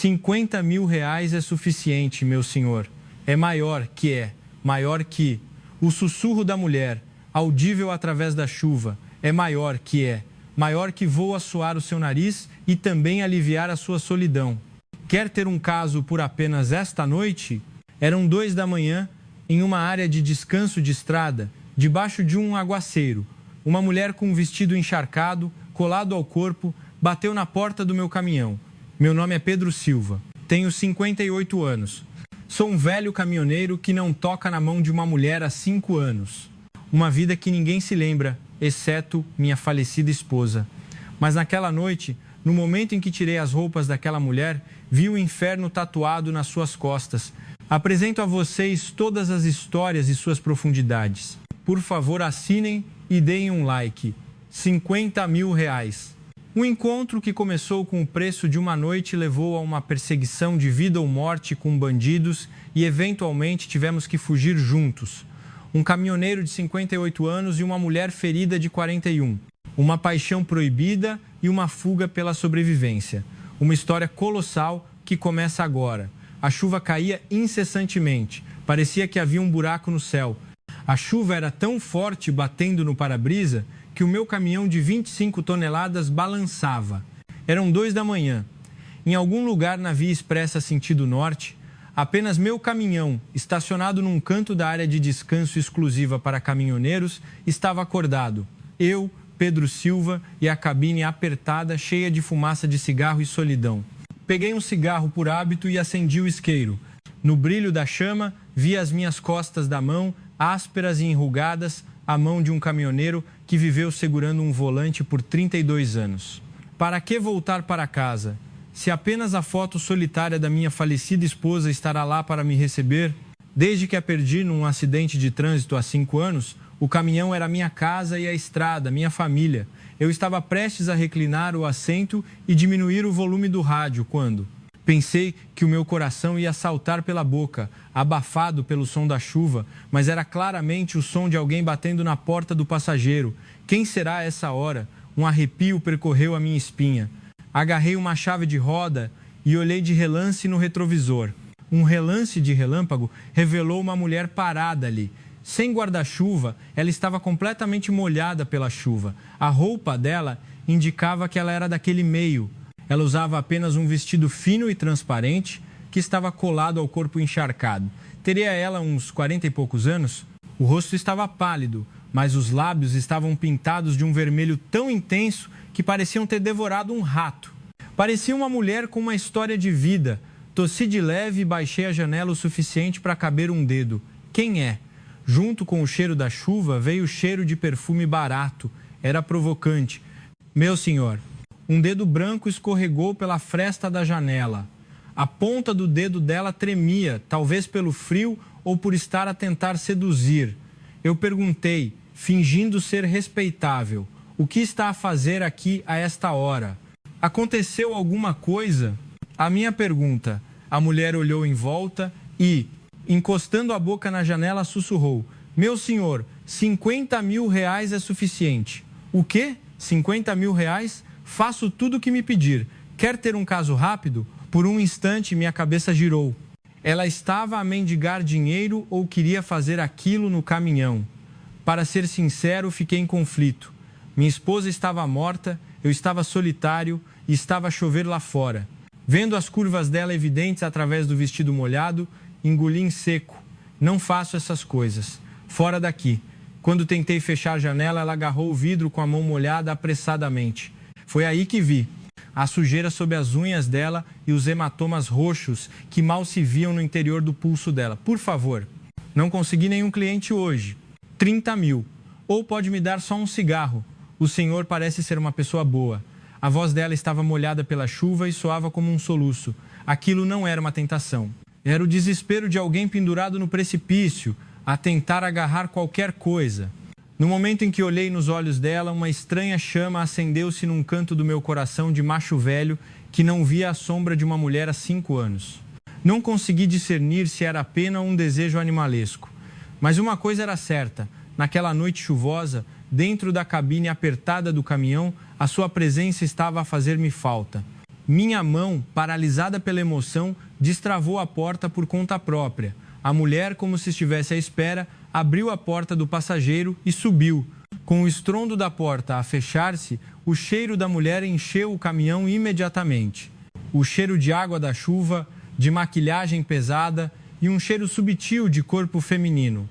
R$ 50.000 é suficiente, meu senhor. É maior que o sussurro da mulher, audível através da chuva. É maior que vou assoar o seu nariz e também aliviar a sua solidão. Quer ter um caso por apenas esta noite? Eram 2 da manhã, em uma área de descanso de estrada, debaixo de um aguaceiro. Uma mulher com um vestido encharcado, colado ao corpo, bateu na porta do meu caminhão. Meu nome é Pedro Silva. Tenho 58 anos. Sou um velho caminhoneiro que não toca na mão de uma mulher há 5 anos. Uma vida que ninguém se lembra, exceto minha falecida esposa. Mas naquela noite, no momento em que tirei as roupas daquela mulher, vi o inferno tatuado nas suas costas. Apresento a vocês todas as histórias e suas profundidades. Por favor, assinem e deem um like. R$ 50.000. Um encontro que começou com o preço de uma noite levou a uma perseguição de vida ou morte com bandidos e, eventualmente, tivemos que fugir juntos. Um caminhoneiro de 58 anos e uma mulher ferida de 41. Uma paixão proibida e uma fuga pela sobrevivência. Uma história colossal que começa agora. A chuva caía incessantemente. Parecia que havia um buraco no céu. A chuva era tão forte batendo no para-brisa que o meu caminhão de 25 toneladas balançava. Eram 2 da manhã. Em algum lugar na Via Expressa sentido norte, apenas meu caminhão, estacionado num canto da área de descanso exclusiva para caminhoneiros, estava acordado. Eu, Pedro Silva, e a cabine apertada, cheia de fumaça de cigarro e solidão. Peguei um cigarro por hábito e acendi o isqueiro. No brilho da chama, vi as minhas costas da mão, ásperas e enrugadas, a mão de um caminhoneiro que viveu segurando um volante por 32 anos. Para que voltar para casa? Se apenas a foto solitária da minha falecida esposa estará lá para me receber? Desde que a perdi num acidente de trânsito há 5 anos, o caminhão era minha casa e a estrada, minha família. Eu estava prestes a reclinar o assento e diminuir o volume do rádio quando pensei que o meu coração ia saltar pela boca, abafado pelo som da chuva, mas era claramente o som de alguém batendo na porta do passageiro. Quem será a essa hora? Um arrepio percorreu a minha espinha. Agarrei uma chave de roda e olhei de relance no retrovisor. Um relance de relâmpago revelou uma mulher parada ali. Sem guarda-chuva, ela estava completamente molhada pela chuva. A roupa dela indicava que ela era daquele meio. Ela usava apenas um vestido fino e transparente que estava colado ao corpo encharcado. Teria ela uns 40 e poucos anos? O rosto estava pálido, mas os lábios estavam pintados de um vermelho tão intenso que pareciam ter devorado um rato. Parecia uma mulher com uma história de vida. Tossi de leve e baixei a janela o suficiente para caber um dedo. Quem é? Junto com o cheiro da chuva veio o cheiro de perfume barato. Era provocante. Meu senhor. Um dedo branco escorregou pela fresta da janela. A ponta do dedo dela tremia, talvez pelo frio ou por estar a tentar seduzir. Eu perguntei, fingindo ser respeitável, o que está a fazer aqui a esta hora? Aconteceu alguma coisa? A minha pergunta. A mulher olhou em volta e, encostando a boca na janela, sussurrou. Meu senhor, R$ 50.000 é suficiente. O quê? R$ 50.000? Faço tudo o que me pedir. Quer ter um caso rápido? Por um instante, minha cabeça girou. Ela estava a mendigar dinheiro ou queria fazer aquilo no caminhão? Para ser sincero, fiquei em conflito. Minha esposa estava morta, eu estava solitário e estava a chover lá fora. Vendo as curvas dela evidentes através do vestido molhado, engoli em seco. Não faço essas coisas. Fora daqui. Quando tentei fechar a janela, ela agarrou o vidro com a mão molhada apressadamente. Foi aí que vi a sujeira sob as unhas dela e os hematomas roxos que mal se viam no interior do pulso dela. Por favor, não consegui nenhum cliente hoje. 30 mil. Ou pode me dar só um cigarro. O senhor parece ser uma pessoa boa. A voz dela estava molhada pela chuva e soava como um soluço. Aquilo não era uma tentação. Era o desespero de alguém pendurado no precipício, a tentar agarrar qualquer coisa. No momento em que olhei nos olhos dela, uma estranha chama acendeu-se num canto do meu coração de macho velho que não via a sombra de uma mulher há 5 anos. Não consegui discernir se era apenas um desejo animalesco. Mas uma coisa era certa, naquela noite chuvosa, dentro da cabine apertada do caminhão, a sua presença estava a fazer-me falta. Minha mão, paralisada pela emoção, destravou a porta por conta própria. A mulher, como se estivesse à espera, abriu a porta do passageiro e subiu. Com o estrondo da porta a fechar-se, o cheiro da mulher encheu o caminhão imediatamente. O cheiro de água da chuva, de maquilhagem pesada e um cheiro subtil de corpo feminino.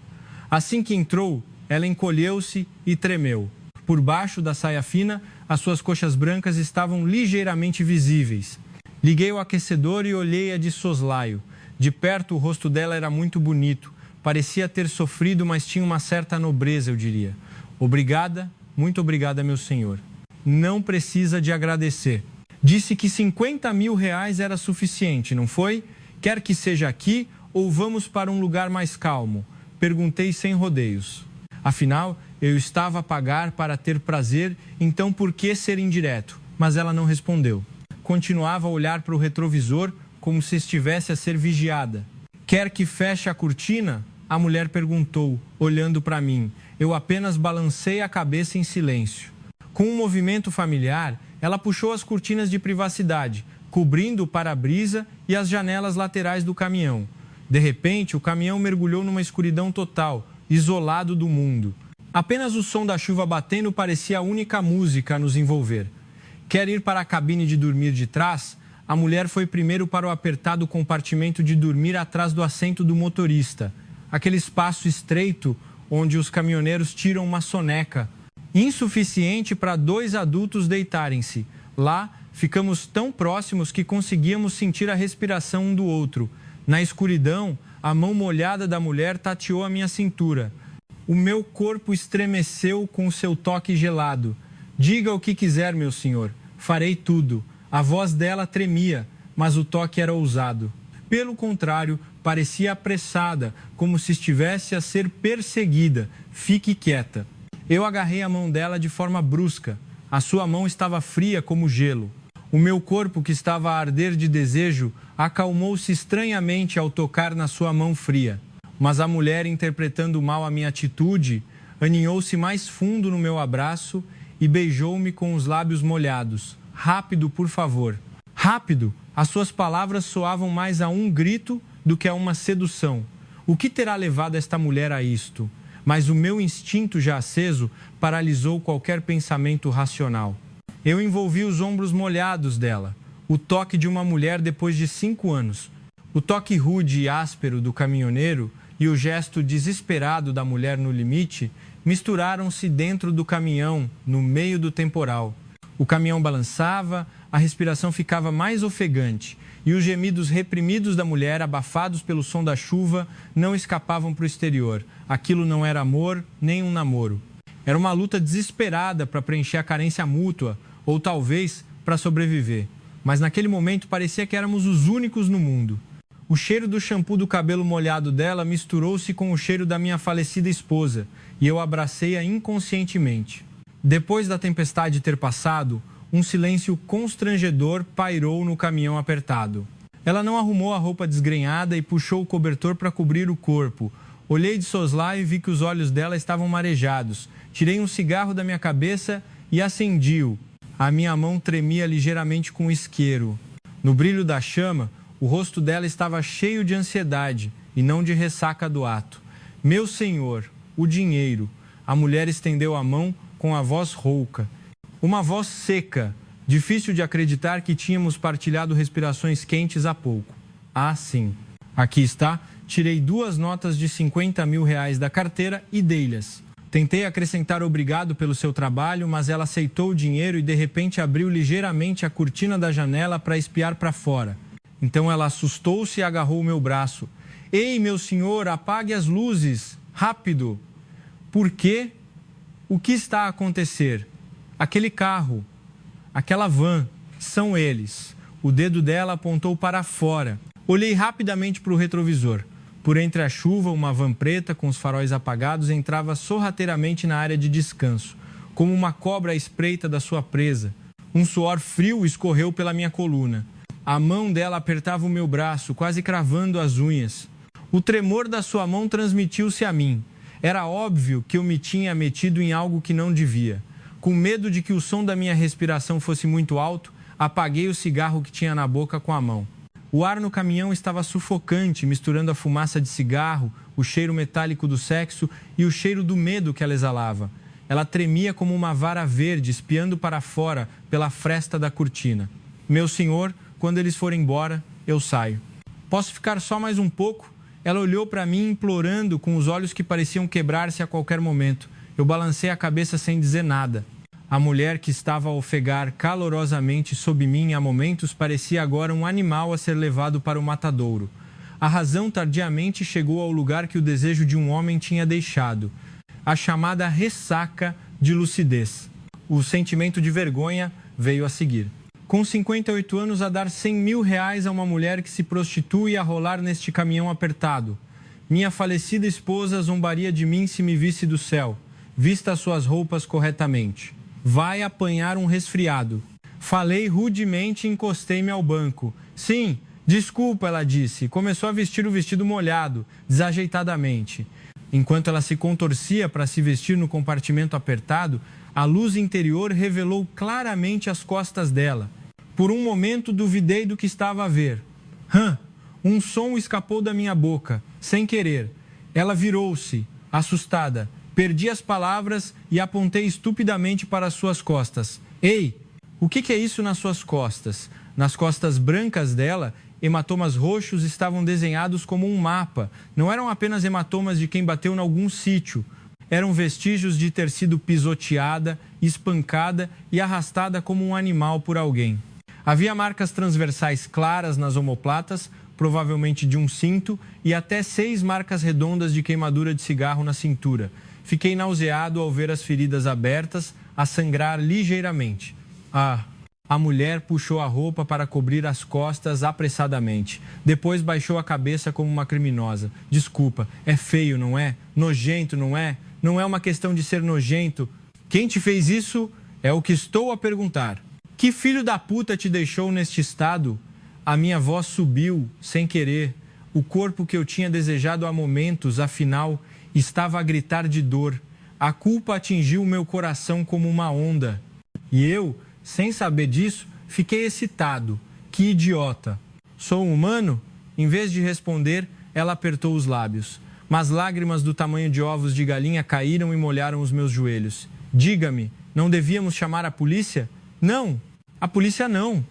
Assim que entrou, ela encolheu-se e tremeu. Por baixo da saia fina, as suas coxas brancas estavam ligeiramente visíveis. Liguei o aquecedor e olhei-a de soslaio. De perto, o rosto dela era muito bonito. Parecia ter sofrido, mas tinha uma certa nobreza, eu diria. Obrigada, muito obrigada, meu senhor. Não precisa de agradecer. Disse que 50 mil reais era suficiente, não foi? Quer que seja aqui ou vamos para um lugar mais calmo? Perguntei sem rodeios. Afinal, eu estava a pagar para ter prazer, então por que ser indireto? Mas ela não respondeu. Continuava a olhar para o retrovisor como se estivesse a ser vigiada. Quer que feche a cortina? A mulher perguntou, olhando para mim. Eu apenas balancei a cabeça em silêncio. Com um movimento familiar, ela puxou as cortinas de privacidade, cobrindo o para-brisa e as janelas laterais do caminhão. De repente, o caminhão mergulhou numa escuridão total, isolado do mundo. Apenas o som da chuva batendo parecia a única música a nos envolver. Quer ir para a cabine de dormir de trás? A mulher foi primeiro para o apertado compartimento de dormir atrás do assento do motorista. Aquele espaço estreito onde os caminhoneiros tiram uma soneca, insuficiente para 2 adultos deitarem-se. Lá, ficamos tão próximos que conseguíamos sentir a respiração um do outro. Na escuridão, a mão molhada da mulher tateou a minha cintura. O meu corpo estremeceu com o seu toque gelado. Diga o que quiser, meu senhor. Farei tudo. A voz dela tremia, mas o toque era ousado. Pelo contrário, parecia apressada, como se estivesse a ser perseguida. Fique quieta. Eu agarrei a mão dela de forma brusca. A sua mão estava fria como gelo. O meu corpo, que estava a arder de desejo, acalmou-se estranhamente ao tocar na sua mão fria. Mas a mulher, interpretando mal a minha atitude, aninhou-se mais fundo no meu abraço e beijou-me com os lábios molhados. Rápido, por favor. Rápido! As suas palavras soavam mais a um grito do que a uma sedução. O que terá levado esta mulher a isto? Mas o meu instinto já aceso paralisou qualquer pensamento racional. Eu envolvi os ombros molhados dela. O toque de uma mulher depois de 5 anos. O toque rude e áspero do caminhoneiro e o gesto desesperado da mulher no limite misturaram-se dentro do caminhão, no meio do temporal. O caminhão balançava, a respiração ficava mais ofegante e os gemidos reprimidos da mulher, abafados pelo som da chuva, não escapavam para o exterior. Aquilo não era amor, nem um namoro. Era uma luta desesperada para preencher a carência mútua, ou talvez para sobreviver. Mas naquele momento parecia que éramos os únicos no mundo. O cheiro do shampoo do cabelo molhado dela misturou-se com o cheiro da minha falecida esposa e eu abracei-a inconscientemente. Depois da tempestade ter passado, um silêncio constrangedor pairou no caminhão apertado. Ela não arrumou a roupa desgrenhada e puxou o cobertor para cobrir o corpo. Olhei de soslaio e vi que os olhos dela estavam marejados. Tirei um cigarro da minha cabeça e acendi-o. A minha mão tremia ligeiramente com o isqueiro. No brilho da chama, o rosto dela estava cheio de ansiedade e não de ressaca do ato. Meu senhor, o dinheiro. A mulher estendeu a mão com a voz rouca. Uma voz seca, difícil de acreditar que tínhamos partilhado respirações quentes há pouco. Ah, sim. Aqui está. Tirei 2 notas de 50 mil reais da carteira e dei-lhes. Tentei acrescentar obrigado pelo seu trabalho, mas ela aceitou o dinheiro e de repente abriu ligeiramente a cortina da janela para espiar para fora. Então ela assustou-se e agarrou o meu braço. Ei, meu senhor, apague as luzes! Rápido! Por quê? O que está a acontecer? Aquele carro, aquela van, são eles. O dedo dela apontou para fora. Olhei rapidamente para o retrovisor. Por entre a chuva, uma van preta com os faróis apagados entrava sorrateiramente na área de descanso, como uma cobra à espreita da sua presa. Um suor frio escorreu pela minha coluna. A mão dela apertava o meu braço, quase cravando as unhas. O tremor da sua mão transmitiu-se a mim. Era óbvio que eu me tinha metido em algo que não devia. Com medo de que o som da minha respiração fosse muito alto, Apaguei o cigarro que tinha na boca com a mão. O ar no caminhão estava sufocante, misturando a fumaça de cigarro, o cheiro metálico do sexo e o cheiro do medo que ela exalava. Ela tremia como uma vara verde, espiando para fora pela fresta da cortina. Meu senhor, quando eles forem embora, eu saio. Posso ficar só mais um pouco? Ela olhou para mim implorando, com os olhos que pareciam quebrar-se a qualquer momento. Eu balancei a cabeça sem dizer nada. A mulher que estava a ofegar calorosamente sob mim há momentos parecia agora um animal a ser levado para o matadouro. A razão tardiamente chegou ao lugar que o desejo de um homem tinha deixado. A chamada ressaca de lucidez. O sentimento de vergonha veio a seguir. Com 58 anos, a dar 100 mil reais a uma mulher que se prostitui e a rolar neste caminhão apertado. Minha falecida esposa zombaria de mim se me visse do céu. Vista as suas roupas corretamente. Vai apanhar um resfriado. Falei rudemente e encostei-me ao banco. Sim, desculpa, ela disse. Começou a vestir o vestido molhado, desajeitadamente. Enquanto ela se contorcia para se vestir no compartimento apertado, a luz interior revelou claramente as costas dela. Por um momento duvidei do que estava a ver. Um som escapou da minha boca, sem querer. Ela virou-se, assustada. Perdi as palavras e apontei estupidamente para as suas costas. Ei, o que é isso nas suas costas? Nas costas brancas dela, hematomas roxos estavam desenhados como um mapa. Não eram apenas hematomas de quem bateu em algum sítio. Eram vestígios de ter sido pisoteada, espancada e arrastada como um animal por alguém. Havia marcas transversais claras nas omoplatas, provavelmente de um cinto, e até 6 marcas redondas de queimadura de cigarro na cintura. Fiquei nauseado ao ver as feridas abertas, a sangrar ligeiramente. A mulher puxou a roupa para cobrir as costas apressadamente. Depois baixou a cabeça como uma criminosa. Desculpa, é feio, não é? Nojento, não é? Não é uma questão de ser nojento. Quem te fez isso é o que estou a perguntar. Que filho da puta te deixou neste estado? A minha voz subiu, sem querer. O corpo que eu tinha desejado há momentos, afinal, estava a gritar de dor. A culpa atingiu o meu coração como uma onda. E eu, sem saber disso, fiquei excitado. Que idiota. Sou humano? Em vez de responder, ela apertou os lábios. Mas lágrimas do tamanho de ovos de galinha caíram e molharam os meus joelhos. Diga-me, não devíamos chamar a polícia? Não, a polícia não.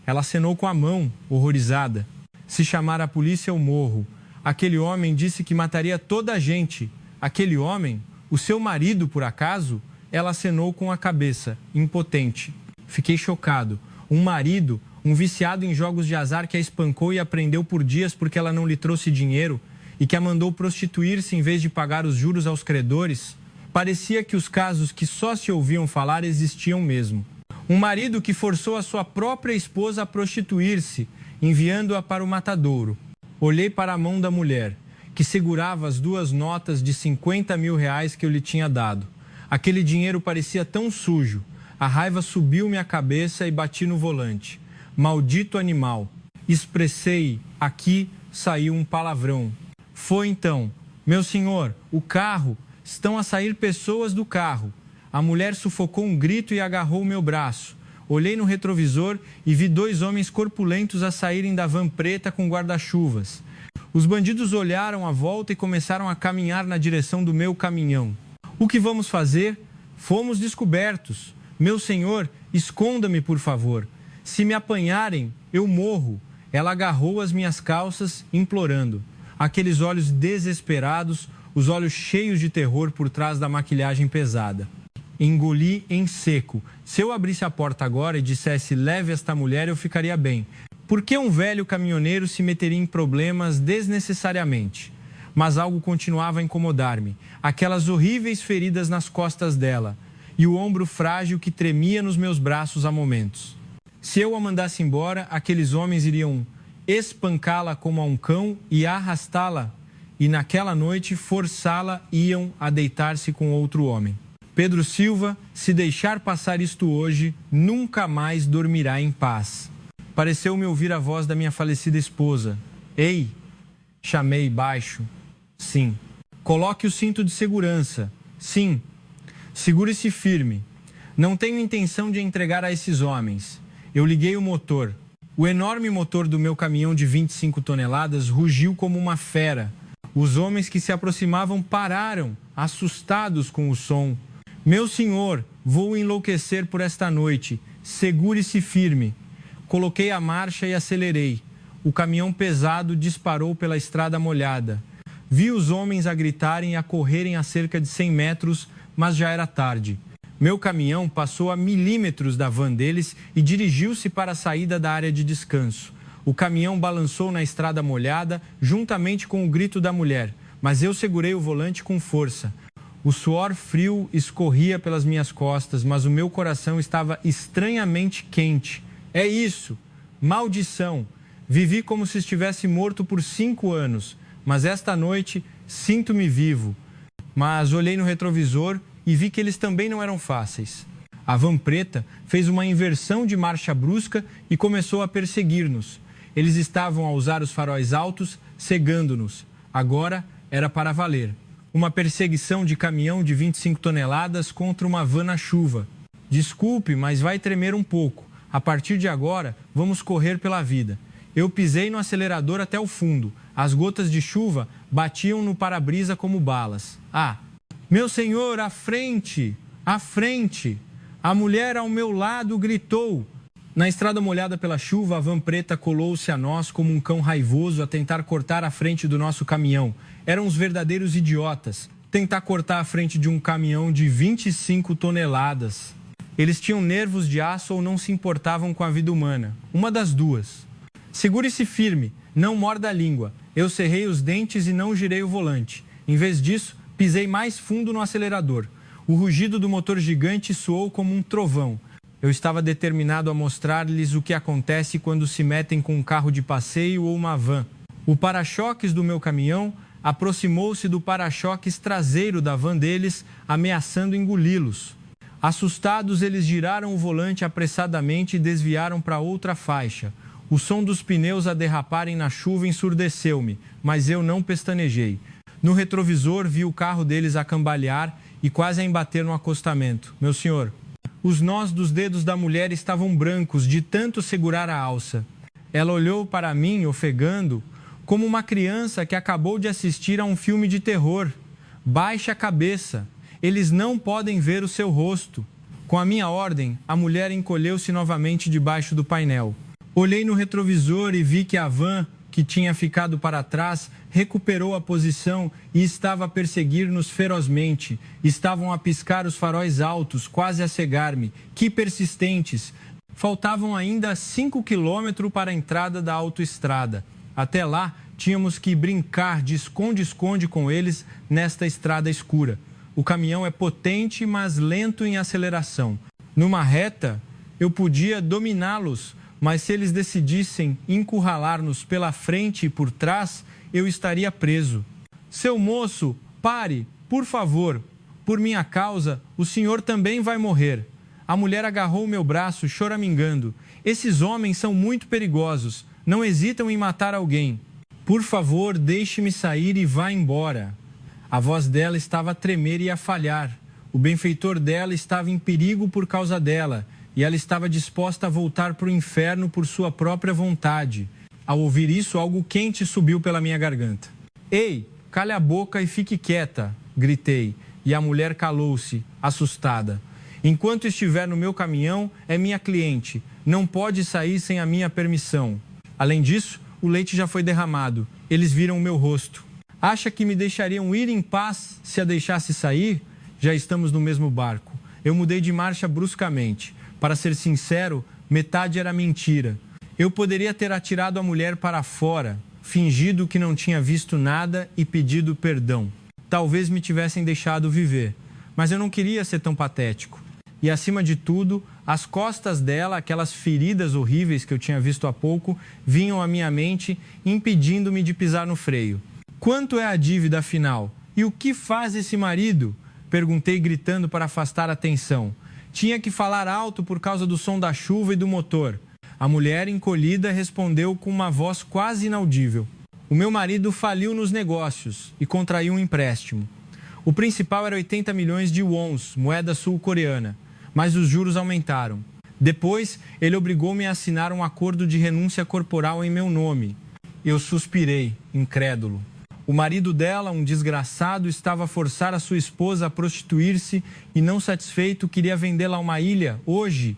Ela acenou com a mão, horrorizada. Se chamar a polícia, eu morro. Aquele homem disse que mataria toda a gente. Aquele homem, o seu marido, por acaso? Ela acenou com a cabeça, impotente. Fiquei chocado. Um marido, um viciado em jogos de azar que a espancou e a prendeu por dias porque ela não lhe trouxe dinheiro e que a mandou prostituir-se em vez de pagar os juros aos credores? Parecia que os casos que só se ouviam falar existiam mesmo. Um marido que forçou a sua própria esposa a prostituir-se, enviando-a para o matadouro. Olhei para a mão da mulher, que segurava as 2 notas de 50 mil reais que eu lhe tinha dado. Aquele dinheiro parecia tão sujo. A raiva subiu-me à cabeça e bati no volante. Maldito animal. Expressei, aqui saiu um palavrão. Foi então, meu senhor, o carro, estão a sair pessoas do carro. A mulher sufocou um grito e agarrou o meu braço. Olhei no retrovisor e vi 2 homens corpulentos a saírem da van preta com guarda-chuvas. Os bandidos olharam à volta e começaram a caminhar na direção do meu caminhão. O que vamos fazer? Fomos descobertos. Meu senhor, esconda-me, por favor. Se me apanharem, eu morro. Ela agarrou as minhas calças, implorando. Aqueles olhos desesperados, os olhos cheios de terror por trás da maquilhagem pesada. Engoli em seco. Se eu abrisse a porta agora e dissesse leve esta mulher, eu ficaria bem. Por que um velho caminhoneiro se meteria em problemas desnecessariamente? Mas algo continuava a incomodar-me. Aquelas horríveis feridas nas costas dela e o ombro frágil que tremia nos meus braços há momentos. Se eu a mandasse embora, aqueles homens iriam espancá-la como a um cão e arrastá-la, e naquela noite forçá-la iam a deitar-se com outro homem. Pedro Silva, se deixar passar isto hoje, nunca mais dormirá em paz. Pareceu-me ouvir a voz da minha falecida esposa. Ei! Chamei baixo. Sim. Coloque o cinto de segurança. Sim. Segure-se firme. Não tenho intenção de entregar a esses homens. Eu liguei o motor. O enorme motor do meu caminhão de 25 toneladas rugiu como uma fera. Os homens que se aproximavam pararam, assustados com o som. Meu senhor, vou enlouquecer por esta noite. Segure-se firme. Coloquei a marcha e acelerei. O caminhão pesado disparou pela estrada molhada. Vi os homens a gritarem e a correrem a cerca de 100 metros, mas já era tarde. Meu caminhão passou a milímetros da van deles e dirigiu-se para a saída da área de descanso. O caminhão balançou na estrada molhada, juntamente com o grito da mulher, mas eu segurei o volante com força. O suor frio escorria pelas minhas costas, mas o meu coração estava estranhamente quente. É isso! Maldição! Vivi como se estivesse morto por 5 anos, mas esta noite sinto-me vivo. Mas olhei no retrovisor e vi que eles também não eram fáceis. A van preta fez uma inversão de marcha brusca e começou a perseguir-nos. Eles estavam a usar os faróis altos, cegando-nos. Agora era para valer. Uma perseguição de caminhão de 25 toneladas contra uma van na chuva. Desculpe, mas vai tremer um pouco. A partir de agora, vamos correr pela vida. Eu pisei no acelerador até o fundo. As gotas de chuva batiam no para-brisa como balas. Ah! Meu senhor, à frente! À frente! A mulher ao meu lado gritou. Na estrada molhada pela chuva, a van preta colou-se a nós como um cão raivoso a tentar cortar a frente do nosso caminhão. Eram os verdadeiros idiotas. Tentar cortar a frente de um caminhão de 25 toneladas. Eles tinham nervos de aço ou não se importavam com a vida humana. Uma das duas. Segure-se firme, não morda a língua. Eu cerrei os dentes e não girei o volante. Em vez disso, pisei mais fundo no acelerador. O rugido do motor gigante soou como um trovão. Eu estava determinado a mostrar-lhes o que acontece quando se metem com um carro de passeio ou uma van. O para-choques do meu caminhão aproximou-se do para-choques traseiro da van deles, ameaçando engoli-los. Assustados, eles giraram o volante apressadamente e desviaram para outra faixa. O som dos pneus a derraparem na chuva ensurdeceu-me, mas eu não pestanejei. No retrovisor, vi o carro deles a cambalear e quase a embater no acostamento. Meu senhor, os nós dos dedos da mulher estavam brancos de tanto segurar a alça. Ela olhou para mim, ofegando, como uma criança que acabou de assistir a um filme de terror. Baixe a cabeça. Eles não podem ver o seu rosto. Com a minha ordem, a mulher encolheu-se novamente debaixo do painel. Olhei no retrovisor e vi que a van, que tinha ficado para trás, recuperou a posição e estava a perseguir-nos ferozmente. Estavam a piscar os faróis altos, quase a cegar-me. Que persistentes! Faltavam ainda 5 quilômetros para a entrada da autoestrada. Até lá, tínhamos que brincar de esconde-esconde com eles nesta estrada escura. O caminhão é potente, mas lento em aceleração. Numa reta, eu podia dominá-los, mas se eles decidissem encurralar-nos pela frente e por trás, eu estaria preso. Seu moço, pare, por favor. Por minha causa, o senhor também vai morrer. A mulher agarrou meu braço, choramingando. Esses homens são muito perigosos. Não hesitam em matar alguém. Por favor, deixe-me sair e vá embora. A voz dela estava a tremer e a falhar. O benfeitor dela estava em perigo por causa dela. E ela estava disposta a voltar para o inferno por sua própria vontade. Ao ouvir isso, algo quente subiu pela minha garganta. Ei, cale a boca e fique quieta, gritei, e a mulher calou-se, assustada. Enquanto estiver no meu caminhão, é minha cliente. Não pode sair sem a minha permissão. Além disso, o leite já foi derramado. Eles viram o meu rosto. Acha que me deixariam ir em paz se a deixasse sair? Já estamos no mesmo barco. Eu mudei de marcha bruscamente. Para ser sincero, metade era mentira. Eu poderia ter atirado a mulher para fora, fingido que não tinha visto nada e pedido perdão. Talvez me tivessem deixado viver, mas eu não queria ser tão patético. E, acima de tudo, as costas dela, aquelas feridas horríveis que eu tinha visto há pouco, vinham à minha mente, impedindo-me de pisar no freio. Quanto é a dívida, afinal? E o que faz esse marido? Perguntei, gritando para afastar a atenção. Tinha que falar alto por causa do som da chuva e do motor. A mulher, encolhida, respondeu com uma voz quase inaudível. O meu marido faliu nos negócios e contraiu um empréstimo. O principal era 80 milhões de wons, moeda sul-coreana, mas os juros aumentaram. Depois, ele obrigou-me a assinar um acordo de renúncia corporal em meu nome. Eu suspirei, incrédulo. O marido dela, um desgraçado, estava a forçar a sua esposa a prostituir-se e, não satisfeito, queria vendê-la a uma ilha. Hoje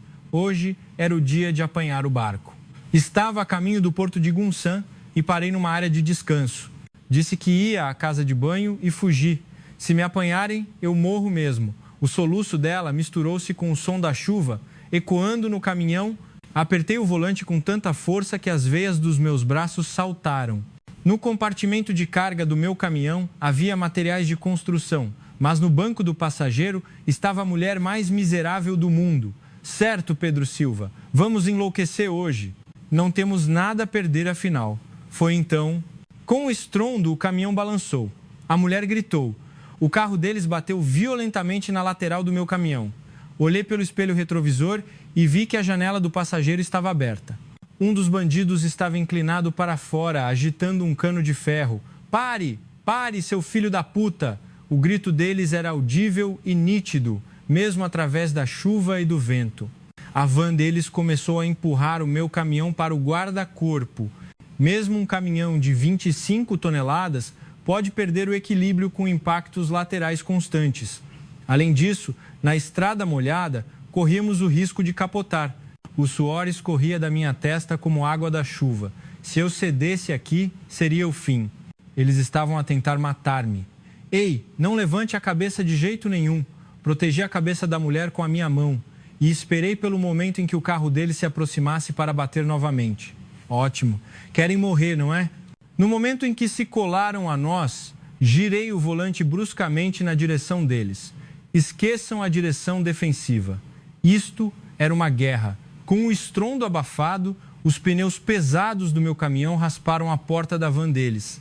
era o dia de apanhar o barco. Estava a caminho do porto de Gunsan e parei numa área de descanso. Disse que ia à casa de banho e fugi. Se me apanharem, eu morro mesmo. O soluço dela misturou-se com o som da chuva, ecoando no caminhão. Apertei o volante com tanta força que as veias dos meus braços saltaram. No compartimento de carga do meu caminhão havia materiais de construção, mas no banco do passageiro estava a mulher mais miserável do mundo. Certo, Pedro Silva, vamos enlouquecer hoje. Não temos nada a perder afinal. Foi então... Com o estrondo, o caminhão balançou. A mulher gritou. O carro deles bateu violentamente na lateral do meu caminhão. Olhei pelo espelho retrovisor e vi que a janela do passageiro estava aberta. Um dos bandidos estava inclinado para fora, agitando um cano de ferro. Pare! Pare, seu filho da puta! O grito deles era audível e nítido, mesmo através da chuva e do vento. A van deles começou a empurrar o meu caminhão para o guarda-corpo. Mesmo um caminhão de 25 toneladas pode perder o equilíbrio com impactos laterais constantes. Além disso, na estrada molhada, corríamos o risco de capotar. O suor escorria da minha testa como água da chuva. Se eu cedesse aqui, seria o fim. Eles estavam a tentar matar-me. Ei, não levante a cabeça de jeito nenhum. Protegi a cabeça da mulher com a minha mão e esperei pelo momento em que o carro dele se aproximasse para bater novamente. Ótimo. Querem morrer, não é? No momento em que se colaram a nós, girei o volante bruscamente na direção deles. Esqueçam a direção defensiva. Isto era uma guerra. Com o estrondo abafado, os pneus pesados do meu caminhão rasparam a porta da van deles.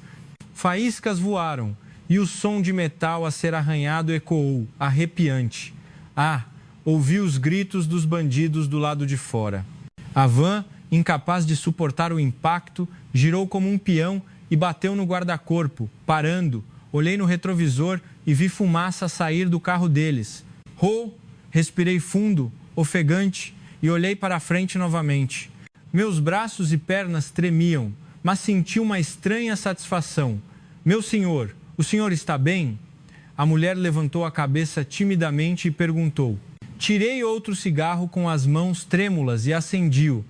Faíscas voaram e o som de metal a ser arranhado ecoou, arrepiante. Ouvi os gritos dos bandidos do lado de fora. A van, incapaz de suportar o impacto, girou como um peão e bateu no guarda-corpo, parando. Olhei no retrovisor e vi fumaça sair do carro deles. Respirei fundo, ofegante, e olhei para a frente novamente. Meus braços e pernas tremiam, mas senti uma estranha satisfação. Meu senhor, o senhor está bem? A mulher levantou a cabeça timidamente e perguntou. Tirei outro cigarro com as mãos trêmulas e acendi-o.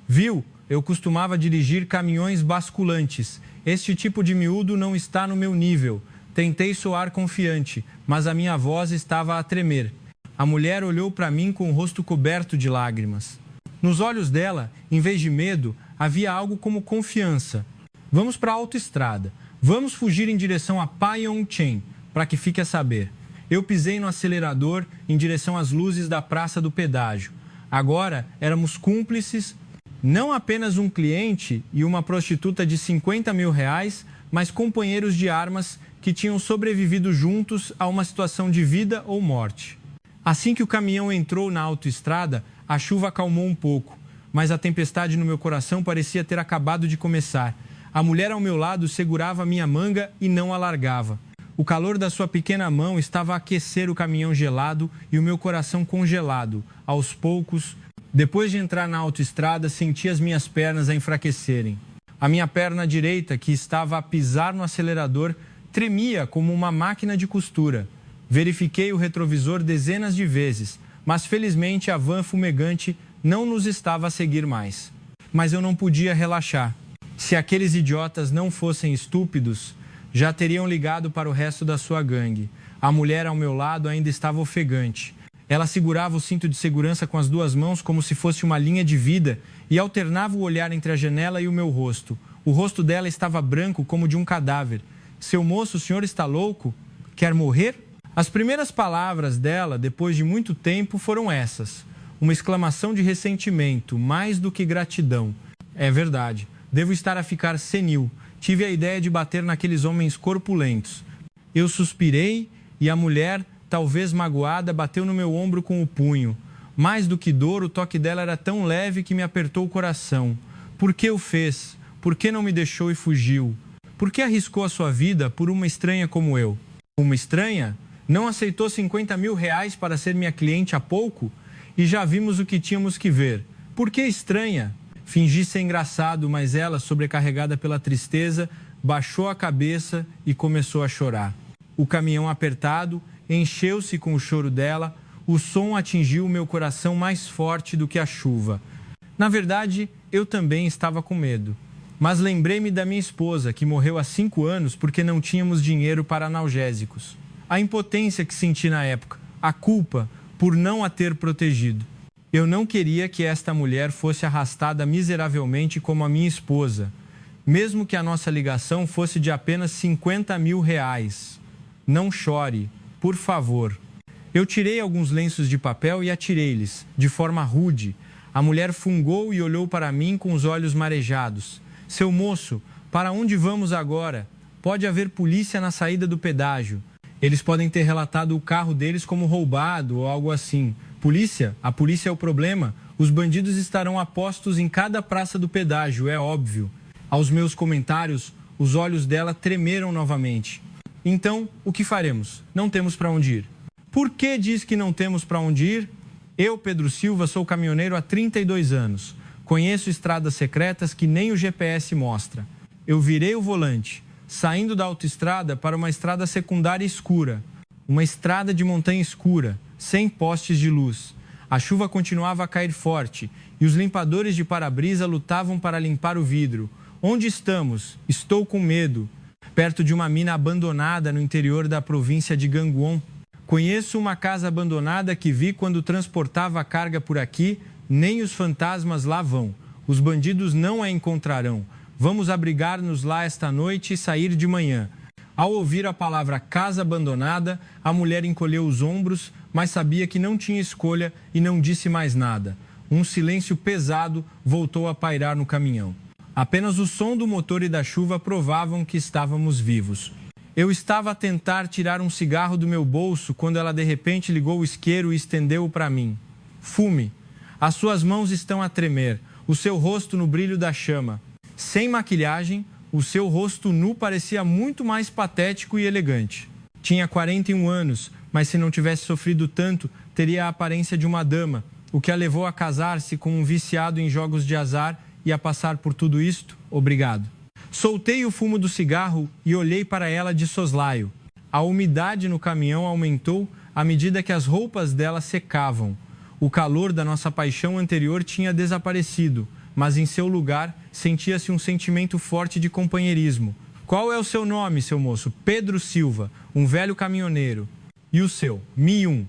Viu? Eu costumava dirigir caminhões basculantes. Este tipo de miúdo não está no meu nível. Tentei soar confiante, mas a minha voz estava a tremer. A mulher olhou para mim com o rosto coberto de lágrimas. Nos olhos dela, em vez de medo, havia algo como confiança. Vamos para a autoestrada. Vamos fugir em direção a Pyeongchang, para que fique a saber. Eu pisei no acelerador em direção às luzes da praça do pedágio. Agora éramos cúmplices, não apenas um cliente e uma prostituta de 50 mil reais, mas companheiros de armas que tinham sobrevivido juntos a uma situação de vida ou morte. Assim que o caminhão entrou na autoestrada, a chuva acalmou um pouco, mas a tempestade no meu coração parecia ter acabado de começar. A mulher ao meu lado segurava minha manga e não a largava. O calor da sua pequena mão estava a aquecer o caminhão gelado e o meu coração congelado. Aos poucos, depois de entrar na autoestrada, senti as minhas pernas a enfraquecerem. A minha perna direita, que estava a pisar no acelerador, tremia como uma máquina de costura. Verifiquei o retrovisor dezenas de vezes, mas felizmente a van fumegante não nos estava a seguir mais. Mas eu não podia relaxar. Se aqueles idiotas não fossem estúpidos, já teriam ligado para o resto da sua gangue. A mulher ao meu lado ainda estava ofegante. Ela segurava o cinto de segurança com as duas mãos como se fosse uma linha de vida e alternava o olhar entre a janela e o meu rosto. O rosto dela estava branco como de um cadáver. Seu moço, o senhor está louco? Quer morrer? As primeiras palavras dela, depois de muito tempo, foram essas. Uma exclamação de ressentimento, mais do que gratidão. É verdade, devo estar a ficar senil. Tive a ideia de bater naqueles homens corpulentos. Eu suspirei e a mulher, talvez magoada, bateu no meu ombro com o punho. Mais do que dor, o toque dela era tão leve que me apertou o coração. Por que o fez? Por que não me deixou e fugiu? Por que arriscou a sua vida por uma estranha como eu? Uma estranha? Não aceitou 50 mil reais para ser minha cliente há pouco? e já vimos o que tínhamos que ver. Por que estranha? Fingi ser engraçado, mas ela, sobrecarregada pela tristeza, baixou a cabeça e começou a chorar. O caminhão apertado encheu-se com o choro dela, o som atingiu o meu coração mais forte do que a chuva. Na verdade, eu também estava com medo. Mas lembrei-me da minha esposa, que morreu há 5 anos porque não tínhamos dinheiro para analgésicos. A impotência que senti na época, a culpa por não a ter protegido. Eu não queria que esta mulher fosse arrastada miseravelmente como a minha esposa, mesmo que a nossa ligação fosse de apenas R$50 mil. Não chore, por favor. Eu tirei alguns lenços de papel e atirei-lhes, de forma rude. A mulher fungou e olhou para mim com os olhos marejados. Seu moço, para onde vamos agora? Pode haver polícia na saída do pedágio. Eles podem ter relatado o carro deles como roubado ou algo assim. Polícia? A polícia é o problema. Os bandidos estarão a postos em cada praça do pedágio, é óbvio. Aos meus comentários, os olhos dela tremeram novamente. Então, o que faremos? Não temos para onde ir. Por que diz que não temos para onde ir? Eu, Pedro Silva, sou caminhoneiro há 32 anos. Conheço estradas secretas que nem o GPS mostra. Eu virei o volante, saindo da autoestrada para uma estrada secundária escura. Uma estrada de montanha escura, sem postes de luz. A chuva continuava a cair forte e os limpadores de para-brisa lutavam para limpar o vidro. Onde estamos? Estou com medo. Perto de uma mina abandonada no interior da província de Gangwon. Conheço uma casa abandonada que vi quando transportava a carga por aqui. Nem os fantasmas lá vão. Os bandidos não a encontrarão. Vamos abrigar-nos lá esta noite e sair de manhã. Ao ouvir a palavra casa abandonada, a mulher encolheu os ombros, mas sabia que não tinha escolha e não disse mais nada. Um silêncio pesado voltou a pairar no caminhão. Apenas o som do motor e da chuva provavam que estávamos vivos. Eu estava a tentar tirar um cigarro do meu bolso quando ela de repente ligou o isqueiro e estendeu-o para mim. Fume. As suas mãos estão a tremer, o seu rosto no brilho da chama. Sem maquilhagem, o seu rosto nu parecia muito mais patético e elegante. Tinha 41 anos, mas se não tivesse sofrido tanto, teria a aparência de uma dama, o que a levou a casar-se com um viciado em jogos de azar e a passar por tudo isto? Obrigado. Soltei o fumo do cigarro e olhei para ela de soslaio. A umidade no caminhão aumentou à medida que as roupas dela secavam. O calor da nossa paixão anterior tinha desaparecido, mas em seu lugar sentia-se um sentimento forte de companheirismo. Qual é o seu nome, seu moço? Pedro Silva, um velho caminhoneiro. E o seu? Mi-un.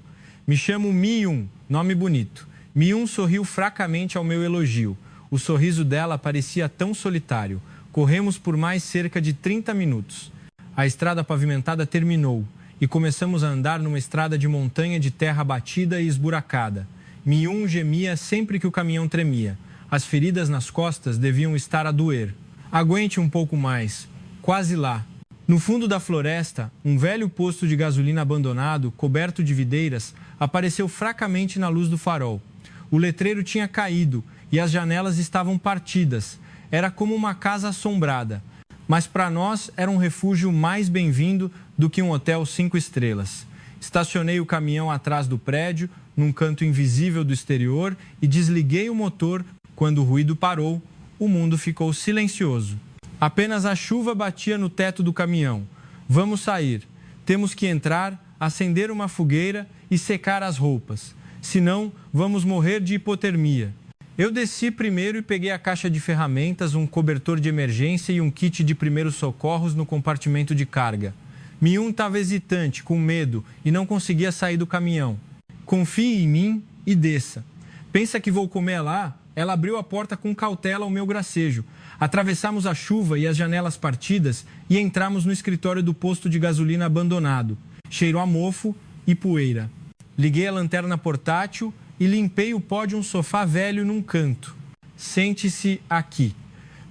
Me chamo Mi-un, nome bonito. Mi-un sorriu fracamente ao meu elogio. O sorriso dela parecia tão solitário. Corremos por mais cerca de 30 minutos. A estrada pavimentada terminou e começamos a andar numa estrada de montanha de terra batida e esburacada. Mi-un gemia sempre que o caminhão tremia. As feridas nas costas deviam estar a doer. Aguente um pouco mais. Quase lá. No fundo da floresta, um velho posto de gasolina abandonado, coberto de videiras, apareceu fracamente na luz do farol. O letreiro tinha caído e as janelas estavam partidas. Era como uma casa assombrada. Mas para nós era um refúgio mais bem-vindo do que um hotel 5 estrelas. Estacionei o caminhão atrás do prédio, num canto invisível do exterior, e desliguei o motor. Quando o ruído parou, o mundo ficou silencioso. Apenas a chuva batia no teto do caminhão. Vamos sair. Temos que entrar, acender uma fogueira e secar as roupas. Senão, vamos morrer de hipotermia. Eu desci primeiro e peguei a caixa de ferramentas, um cobertor de emergência e um kit de primeiros socorros no compartimento de carga. Mi-un estava hesitante, com medo, e não conseguia sair do caminhão. Confie em mim e desça. Pensa que vou comer lá? Ela abriu a porta com cautela ao meu gracejo. Atravessamos a chuva e as janelas partidas e entramos no escritório do posto de gasolina abandonado. Cheiro a mofo e poeira. Liguei a lanterna portátil e limpei o pó de um sofá velho num canto. Sente-se aqui.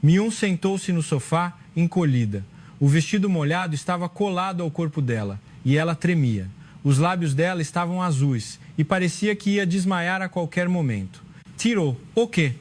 Mi-un sentou-se no sofá, encolhida. O vestido molhado estava colado ao corpo dela e ela tremia. Os lábios dela estavam azuis e parecia que ia desmaiar a qualquer momento. Tirou. O quê?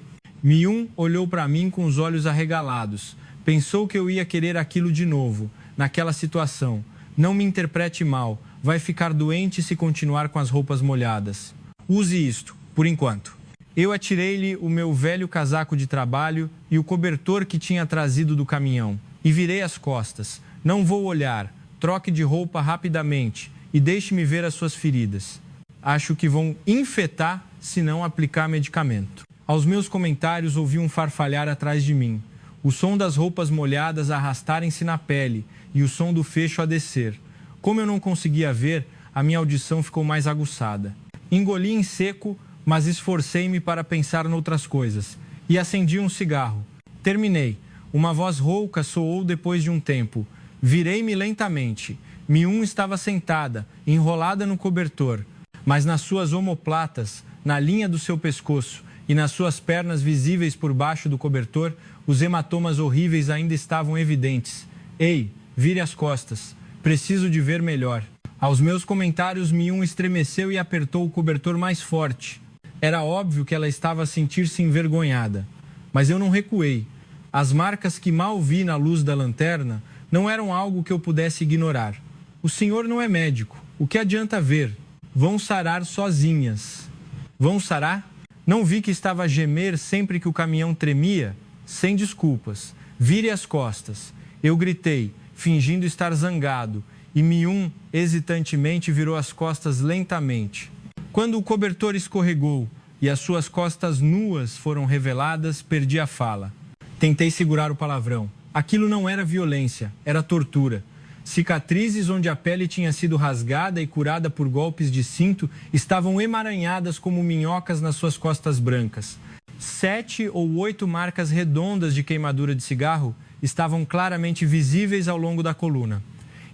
Mi-un olhou para mim com os olhos arregalados. Pensou que eu ia querer aquilo de novo, naquela situação. Não me interprete mal. Vai ficar doente se continuar com as roupas molhadas. Use isto. por enquanto. Eu atirei-lhe o meu velho casaco de trabalho e o cobertor que tinha trazido do caminhão, e virei as costas. Não vou olhar, troque de roupa rapidamente e deixe-me ver as suas feridas. Acho que vão infectar se não aplicar medicamento. Aos meus comentários ouvi um farfalhar atrás de mim, o som das roupas molhadas arrastarem-se na pele e o som do fecho a descer. Como eu não conseguia ver, a minha audição ficou mais aguçada. Engoli em seco, mas esforcei-me para pensar noutras coisas, e acendi um cigarro. Terminei. Uma voz rouca soou depois de um tempo. Virei-me lentamente. Miun estava sentada, enrolada no cobertor, mas nas suas omoplatas, na linha do seu pescoço e nas suas pernas visíveis por baixo do cobertor, os hematomas horríveis ainda estavam evidentes. Ei, vire as costas. Preciso de ver melhor. Aos meus comentários, Miun estremeceu e apertou o cobertor mais forte. Era óbvio que ela estava a sentir-se envergonhada. Mas eu não recuei. As marcas que mal vi na luz da lanterna não eram algo que eu pudesse ignorar. O senhor não é médico. O que adianta ver? Vão sarar sozinhas. Vão sarar? Não vi que estava a gemer sempre que o caminhão tremia? Sem desculpas. Vire as costas. Eu gritei, fingindo estar zangado, e Miun hesitantemente virou as costas lentamente. Quando o cobertor escorregou e as suas costas nuas foram reveladas, perdi a fala. Tentei segurar o palavrão. Aquilo não era violência, era tortura. Cicatrizes onde a pele tinha sido rasgada e curada por golpes de cinto estavam emaranhadas como minhocas nas suas costas brancas. 7 ou 8 marcas redondas de queimadura de cigarro estavam claramente visíveis ao longo da coluna.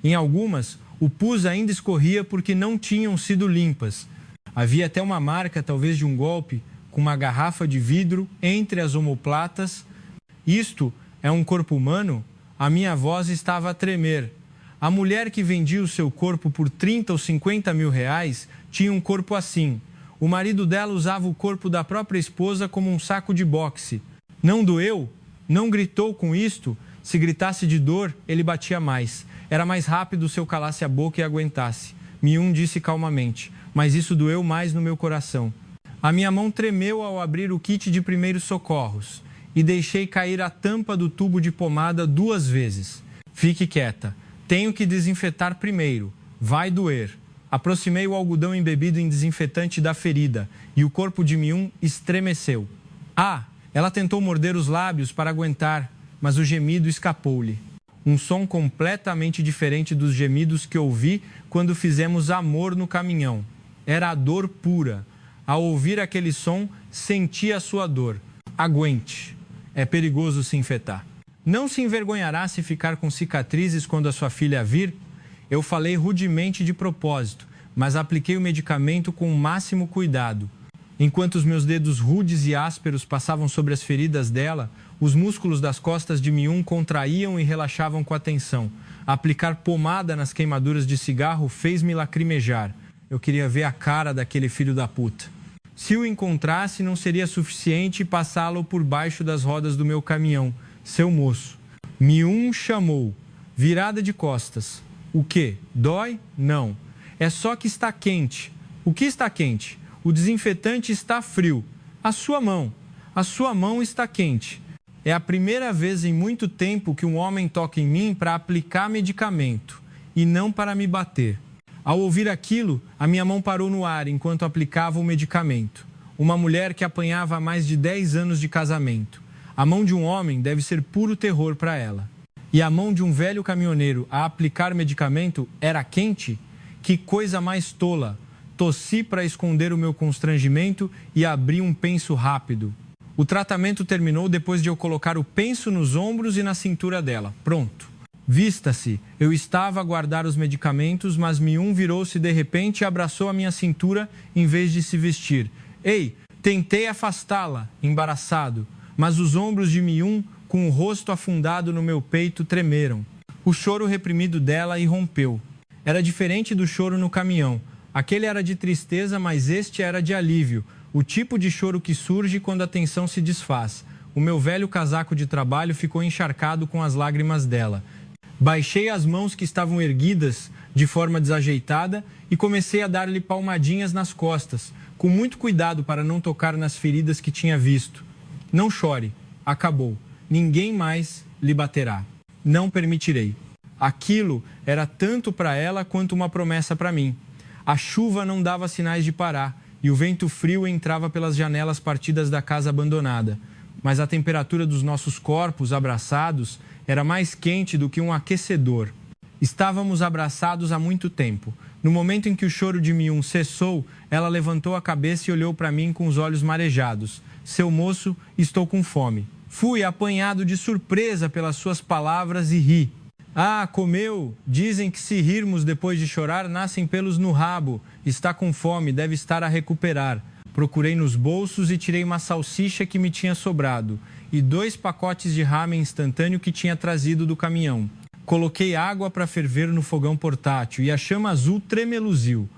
Em algumas, o pus ainda escorria porque não tinham sido limpas. Havia até uma marca, talvez de um golpe, com uma garrafa de vidro entre as omoplatas. Isto é um corpo humano? A minha voz estava a tremer. A mulher que vendia o seu corpo por 30 ou 50 mil reais tinha um corpo assim. O marido dela usava o corpo da própria esposa como um saco de boxe. Não doeu? Não gritou com isto? Se gritasse de dor, ele batia mais. Era mais rápido se eu calasse a boca e aguentasse. Miun disse calmamente, mas isso doeu mais no meu coração. A minha mão tremeu ao abrir o kit de primeiros socorros e deixei cair a tampa do tubo de pomada 2 vezes. Fique quieta. Tenho que desinfetar primeiro. Vai doer. Aproximei o algodão embebido em desinfetante da ferida e o corpo de Miun estremeceu. Ah! Ela tentou morder os lábios para aguentar, mas o gemido escapou-lhe. Um som completamente diferente dos gemidos que ouvi quando fizemos amor no caminhão. Era a dor pura. Ao ouvir aquele som, senti a sua dor. Aguente. É perigoso se infectar. Não se envergonhará se ficar com cicatrizes quando a sua filha vir? Eu falei rudemente de propósito, mas apliquei o medicamento com o máximo cuidado. Enquanto os meus dedos rudes e ásperos passavam sobre as feridas dela, os músculos das costas de Miun contraíam e relaxavam com a tensão. Aplicar pomada nas queimaduras de cigarro fez-me lacrimejar. Eu queria ver a cara daquele filho da puta. Se o encontrasse, não seria suficiente passá-lo por baixo das rodas do meu caminhão. Seu moço. Miun chamou. Virada de costas. O quê? Dói? Não. É só que está quente. O que está quente? O desinfetante está frio. A sua mão está quente. É a primeira vez em muito tempo que um homem toca em mim para aplicar medicamento e não para me bater. Ao ouvir aquilo, a minha mão parou no ar enquanto aplicava o medicamento. Uma mulher que apanhava há mais de 10 anos de casamento. A mão de um homem deve ser puro terror para ela. E a mão de um velho caminhoneiro a aplicar medicamento era quente? Que coisa mais tola! Tossi para esconder o meu constrangimento e abri um penso rápido. O tratamento terminou depois de eu colocar o penso nos ombros e na cintura dela. Pronto. Vista-se. Eu estava a guardar os medicamentos, mas Miun virou-se de repente e abraçou a minha cintura em vez de se vestir. Ei, tentei afastá-la, embaraçado, mas os ombros de Miun, com o rosto afundado no meu peito, tremeram. O choro reprimido dela irrompeu. Era diferente do choro no caminhão. Aquele era de tristeza, mas este era de alívio. O tipo de choro que surge quando a tensão se desfaz. O meu velho casaco de trabalho ficou encharcado com as lágrimas dela. Baixei as mãos que estavam erguidas de forma desajeitada e comecei a dar-lhe palmadinhas nas costas, com muito cuidado para não tocar nas feridas que tinha visto. Não chore, acabou. Ninguém mais lhe baterá. Não permitirei. Aquilo era tanto para ela quanto uma promessa para mim. A chuva não dava sinais de parar e o vento frio entrava pelas janelas partidas da casa abandonada. Mas a temperatura dos nossos corpos abraçados era mais quente do que um aquecedor. Estávamos abraçados há muito tempo. No momento em que o choro de Miun cessou, ela levantou a cabeça e olhou para mim com os olhos marejados. Seu moço, estou com fome. Fui apanhado de surpresa pelas suas palavras e ri. Ah, comeu! Dizem que se rirmos depois de chorar, nascem pelos no rabo. Está com fome, deve estar a recuperar. Procurei nos bolsos e tirei uma salsicha que me tinha sobrado e 2 pacotes de ramen instantâneo que tinha trazido do caminhão. Coloquei água para ferver no fogão portátil e a chama azul tremeluziu.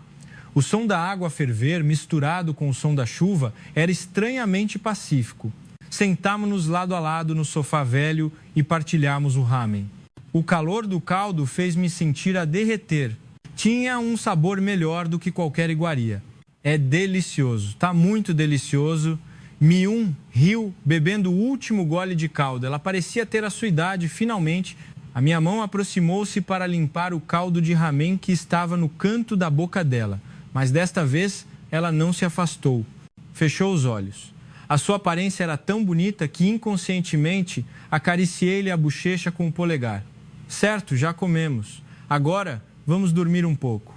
O som da água a ferver, misturado com o som da chuva, era estranhamente pacífico. Sentámo-nos lado a lado no sofá velho e partilhamos o ramen. O calor do caldo fez-me sentir a derreter. Tinha um sabor melhor do que qualquer iguaria. É delicioso, tá muito delicioso. Miun riu, bebendo o último gole de caldo. Ela parecia ter a sua idade, finalmente. A minha mão aproximou-se para limpar o caldo de ramen que estava no canto da boca dela. Mas desta vez, ela não se afastou. Fechou os olhos. A sua aparência era tão bonita que, inconscientemente, acariciei-lhe a bochecha com o polegar. Certo, já comemos. Agora, vamos dormir um pouco.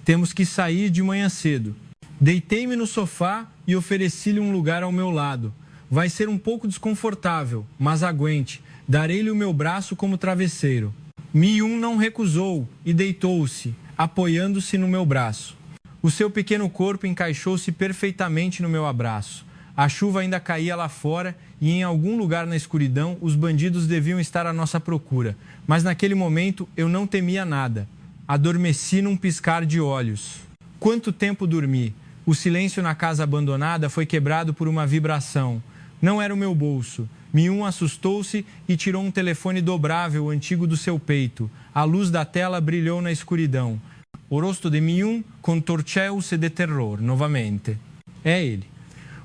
Temos que sair de manhã cedo. Deitei-me no sofá e ofereci-lhe um lugar ao meu lado. Vai ser um pouco desconfortável, mas aguente. Darei-lhe o meu braço como travesseiro. Miun não recusou e deitou-se, apoiando-se no meu braço. O seu pequeno corpo encaixou-se perfeitamente no meu abraço. A chuva ainda caía lá fora e em algum lugar na escuridão os bandidos deviam estar à nossa procura. Mas naquele momento eu não temia nada. Adormeci num piscar de olhos. Quanto tempo dormi? O silêncio na casa abandonada foi quebrado por uma vibração. Não era o meu bolso. Miun assustou-se e tirou um telefone dobrável antigo do seu peito. A luz da tela brilhou na escuridão. O rosto de Miun contorceu-se de terror, novamente. É ele.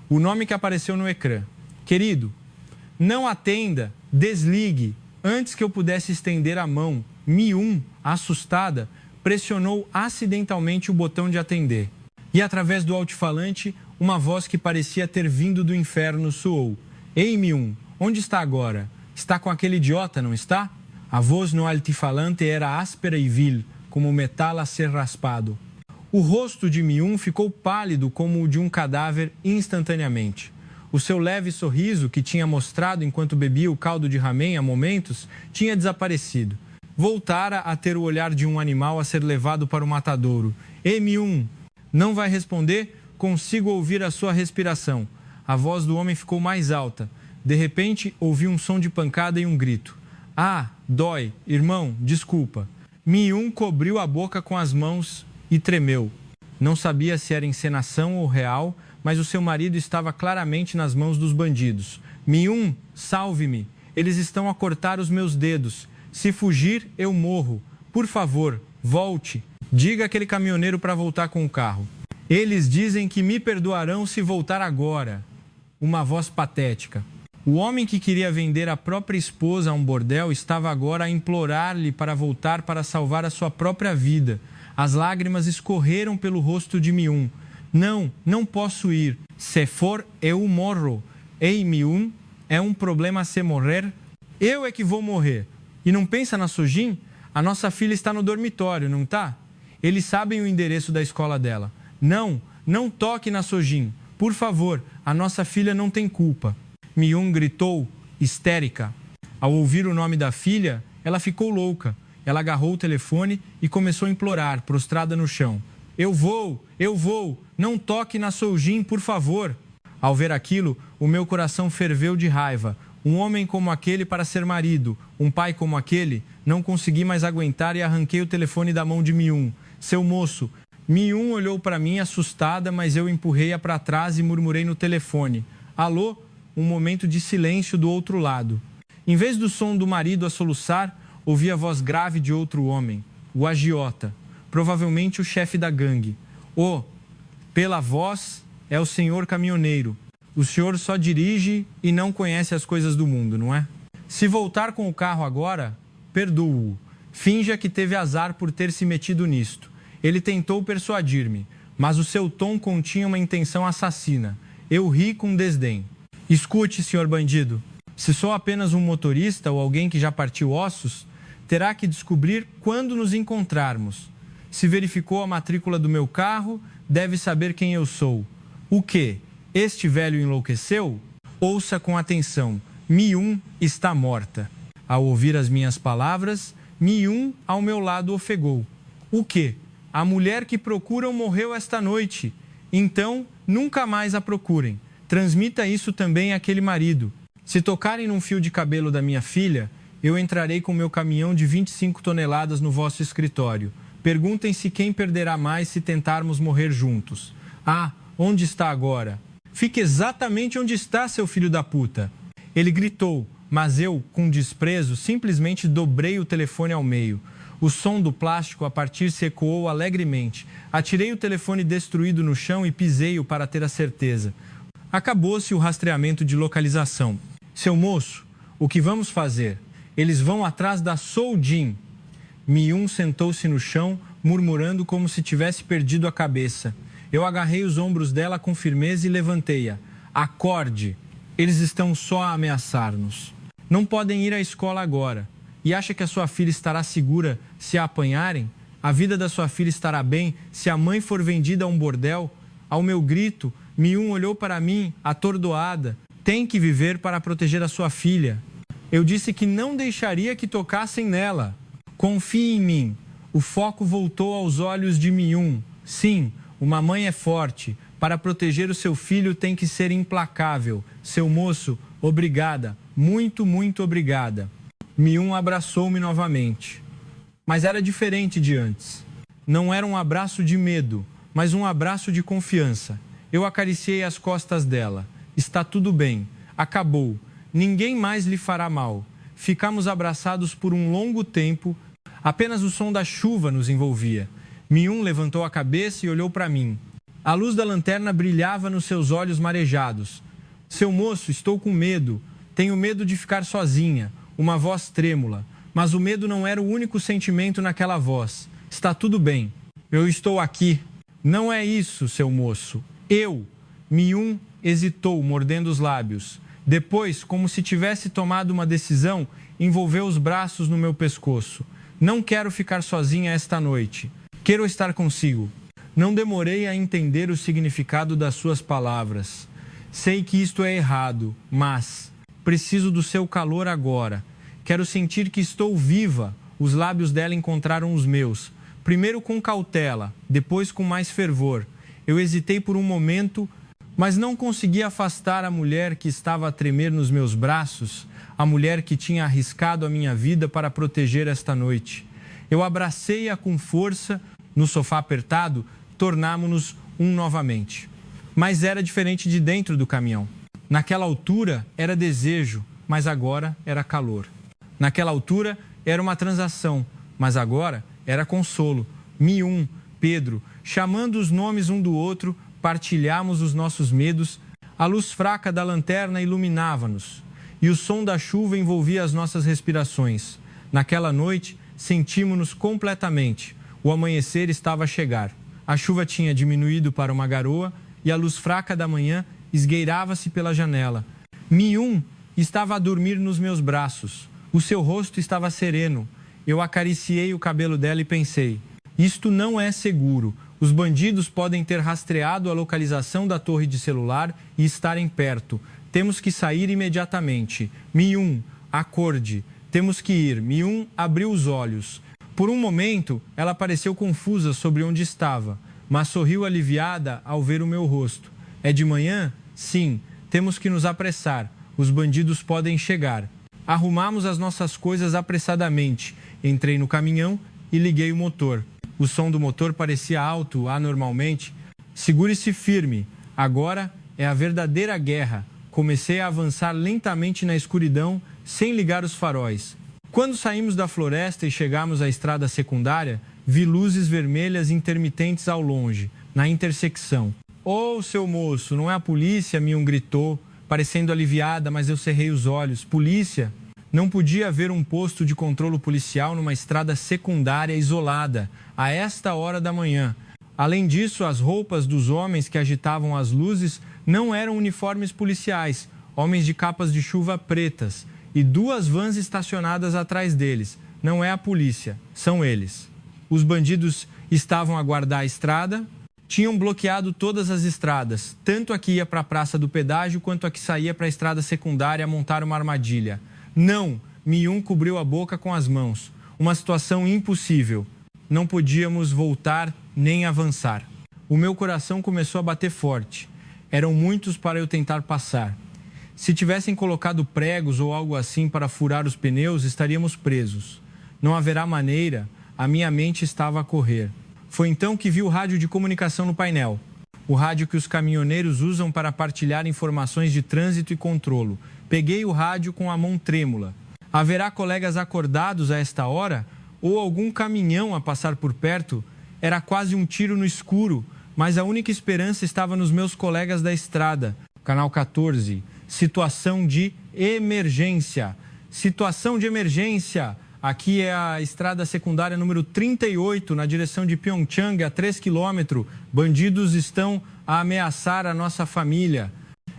O nome que apareceu no ecrã. Querido, não atenda, desligue. Antes que eu pudesse estender a mão, Miun, assustada, pressionou acidentalmente o botão de atender. E através do altifalante, uma voz que parecia ter vindo do inferno soou. Ei, Miun, onde está agora? Está com aquele idiota, não está? A voz no altifalante era áspera e vil, como metal a ser raspado. O rosto de Miun ficou pálido como o de um cadáver instantaneamente. O seu leve sorriso, que tinha mostrado enquanto bebia o caldo de ramen há momentos, tinha desaparecido. Voltara a ter o olhar de um animal a ser levado para o matadouro. Ei, Miun, não vai responder? Consigo ouvir a sua respiração. A voz do homem ficou mais alta. De repente, ouvi um som de pancada e um grito. Ah, dói. Irmão, desculpa. Miun cobriu a boca com as mãos e tremeu. Não sabia se era encenação ou real, mas o seu marido estava claramente nas mãos dos bandidos. Miun, salve-me. Eles estão a cortar os meus dedos. Se fugir, eu morro. Por favor, volte. Diga àquele caminhoneiro para voltar com o carro. Eles dizem que me perdoarão se voltar agora. Uma voz patética. O homem que queria vender a própria esposa a um bordel estava agora a implorar-lhe para voltar para salvar a sua própria vida. As lágrimas escorreram pelo rosto de Miun. Não, não posso ir. Se for, eu morro. Ei, Miun, é um problema se morrer? Eu é que vou morrer. E não pensa na Sojin? A nossa filha está no dormitório, não está? Eles sabem o endereço da escola dela. Não, não toque na Sojin. Por favor, a nossa filha não tem culpa. Miun gritou, histérica. Ao ouvir o nome da filha, ela ficou louca. Ela agarrou o telefone e começou a implorar, prostrada no chão. Eu vou, não toque na Sojin, por favor. Ao ver aquilo, o meu coração ferveu de raiva. Um homem como aquele para ser marido, um pai como aquele, não consegui mais aguentar e arranquei o telefone da mão de Miun. Seu moço. Miun olhou para mim assustada, mas eu empurrei-a para trás e murmurei no telefone. Alô? Um momento de silêncio do outro lado. Em vez do som do marido a soluçar, ouvi a voz grave de outro homem, o agiota, provavelmente o chefe da gangue. Pela voz, é o senhor caminhoneiro. O senhor só dirige e não conhece as coisas do mundo, não é? Se voltar com o carro agora, perdoo-o. Finja que teve azar por ter se metido nisto. Ele tentou persuadir-me, mas o seu tom continha uma intenção assassina. Eu ri com desdém. Escute, senhor bandido. Se sou apenas um motorista ou alguém que já partiu ossos, terá que descobrir quando nos encontrarmos. Se verificou a matrícula do meu carro, deve saber quem eu sou. O quê? Este velho enlouqueceu? Ouça com atenção. Mi-1 está morta. Ao ouvir as minhas palavras, Mi-1 ao meu lado ofegou. O quê? A mulher que procuram morreu esta noite. Então, nunca mais a procurem. Transmita isso também àquele marido. Se tocarem num fio de cabelo da minha filha, eu entrarei com meu caminhão de 25 toneladas no vosso escritório. Perguntem-se quem perderá mais se tentarmos morrer juntos. Ah, onde está agora? Fique exatamente onde está, seu filho da puta. Ele gritou, mas eu, com desprezo, simplesmente dobrei o telefone ao meio. O som do plástico a partir se ecoou alegremente. Atirei o telefone destruído no chão e pisei-o para ter a certeza. Acabou-se o rastreamento de localização. Seu moço, o que vamos fazer? Eles vão atrás da Soldin. Mi-1 sentou-se no chão, murmurando como se tivesse perdido a cabeça. Eu agarrei os ombros dela com firmeza e levantei-a. Acorde! Eles estão só a ameaçar-nos. Não podem ir à escola agora. E acha que a sua filha estará segura se a apanharem? A vida da sua filha estará bem se a mãe for vendida a um bordel? Ao meu grito, Mi-1 olhou para mim, atordoada. Tem que viver para proteger a sua filha. Eu disse que não deixaria que tocassem nela. Confie em mim. O foco voltou aos olhos de Mi-1. Sim, uma mãe é forte. Para proteger o seu filho tem que ser implacável. Seu moço, obrigada. Muito, muito obrigada. Mi-1 abraçou-me novamente. Mas era diferente de antes. Não era um abraço de medo, mas um abraço de confiança. Eu acariciei as costas dela. Está tudo bem. Acabou. Ninguém mais lhe fará mal. Ficamos abraçados por um longo tempo. Apenas o som da chuva nos envolvia. Mi-1 levantou a cabeça e olhou para mim. A luz da lanterna brilhava nos seus olhos marejados. Seu moço, estou com medo. Tenho medo de ficar sozinha. Uma voz trêmula. Mas o medo não era o único sentimento naquela voz. Está tudo bem. Eu estou aqui. Não é isso, seu moço. Eu. Mi-1 hesitou, mordendo os lábios. Depois, como se tivesse tomado uma decisão, envolveu os braços no meu pescoço. Não quero ficar sozinha esta noite. Quero estar consigo. Não demorei a entender o significado das suas palavras. Sei que isto é errado, mas preciso do seu calor agora. Quero sentir que estou viva. Os lábios dela encontraram os meus. Primeiro com cautela, depois com mais fervor. Eu hesitei por um momento, mas não consegui afastar a mulher que estava a tremer nos meus braços, a mulher que tinha arriscado a minha vida para proteger esta noite. Eu abracei-a com força, no sofá apertado, tornámo-nos um novamente. Mas era diferente de dentro do caminhão. Naquela altura era desejo, mas agora era calor. Naquela altura era uma transação, mas agora era consolo. Mi-1, Pedro, chamando os nomes um do outro, partilhamos os nossos medos. A luz fraca da lanterna iluminava-nos e o som da chuva envolvia as nossas respirações. Naquela noite, sentimos-nos completamente. O amanhecer estava a chegar. A chuva tinha diminuído para uma garoa e a luz fraca da manhã esgueirava-se pela janela. Mi-1 estava a dormir nos meus braços. O seu rosto estava sereno. Eu acariciei o cabelo dela e pensei: isto não é seguro. Os bandidos podem ter rastreado a localização da torre de celular e estarem perto. Temos que sair imediatamente. Mi-1, acorde. Temos que ir. Mi-1 abriu os olhos. Por um momento, ela pareceu confusa sobre onde estava, mas sorriu aliviada ao ver o meu rosto. É de manhã? Sim. Temos que nos apressar. Os bandidos podem chegar. Arrumamos as nossas coisas apressadamente. Entrei no caminhão e liguei o motor. O som do motor parecia alto anormalmente. Segure-se firme. Agora é a verdadeira guerra. Comecei a avançar lentamente na escuridão, sem ligar os faróis. Quando saímos da floresta e chegamos à estrada secundária, vi luzes vermelhas intermitentes ao longe, na intersecção. Ô, seu moço, não é a polícia? Mion gritou, parecendo aliviada, mas eu cerrei os olhos. Polícia? Não podia haver um posto de controle policial numa estrada secundária isolada, a esta hora da manhã. Além disso, as roupas dos homens que agitavam as luzes não eram uniformes policiais, homens de capas de chuva pretas, e 2 vans estacionadas atrás deles. Não é a polícia, são eles. Os bandidos estavam a guardar a estrada, tinham bloqueado todas as estradas, tanto a que ia para a Praça do Pedágio quanto a que saía para a estrada secundária, montar uma armadilha. Não, Mion cobriu a boca com as mãos. Uma situação impossível. Não podíamos voltar nem avançar. O meu coração começou a bater forte. Eram muitos para eu tentar passar. Se tivessem colocado pregos ou algo assim para furar os pneus, estaríamos presos. Não haverá maneira, a minha mente estava a correr. Foi então que vi o rádio de comunicação no painel. O rádio que os caminhoneiros usam para partilhar informações de trânsito e controlo. Peguei o rádio com a mão trêmula. Haverá colegas acordados a esta hora? Ou algum caminhão a passar por perto? Era quase um tiro no escuro, mas a única esperança estava nos meus colegas da estrada. Canal 14. Situação de emergência. Situação de emergência. Aqui é a estrada secundária número 38, na direção de Pyeongchang, a 3 quilômetros. Bandidos estão a ameaçar a nossa família.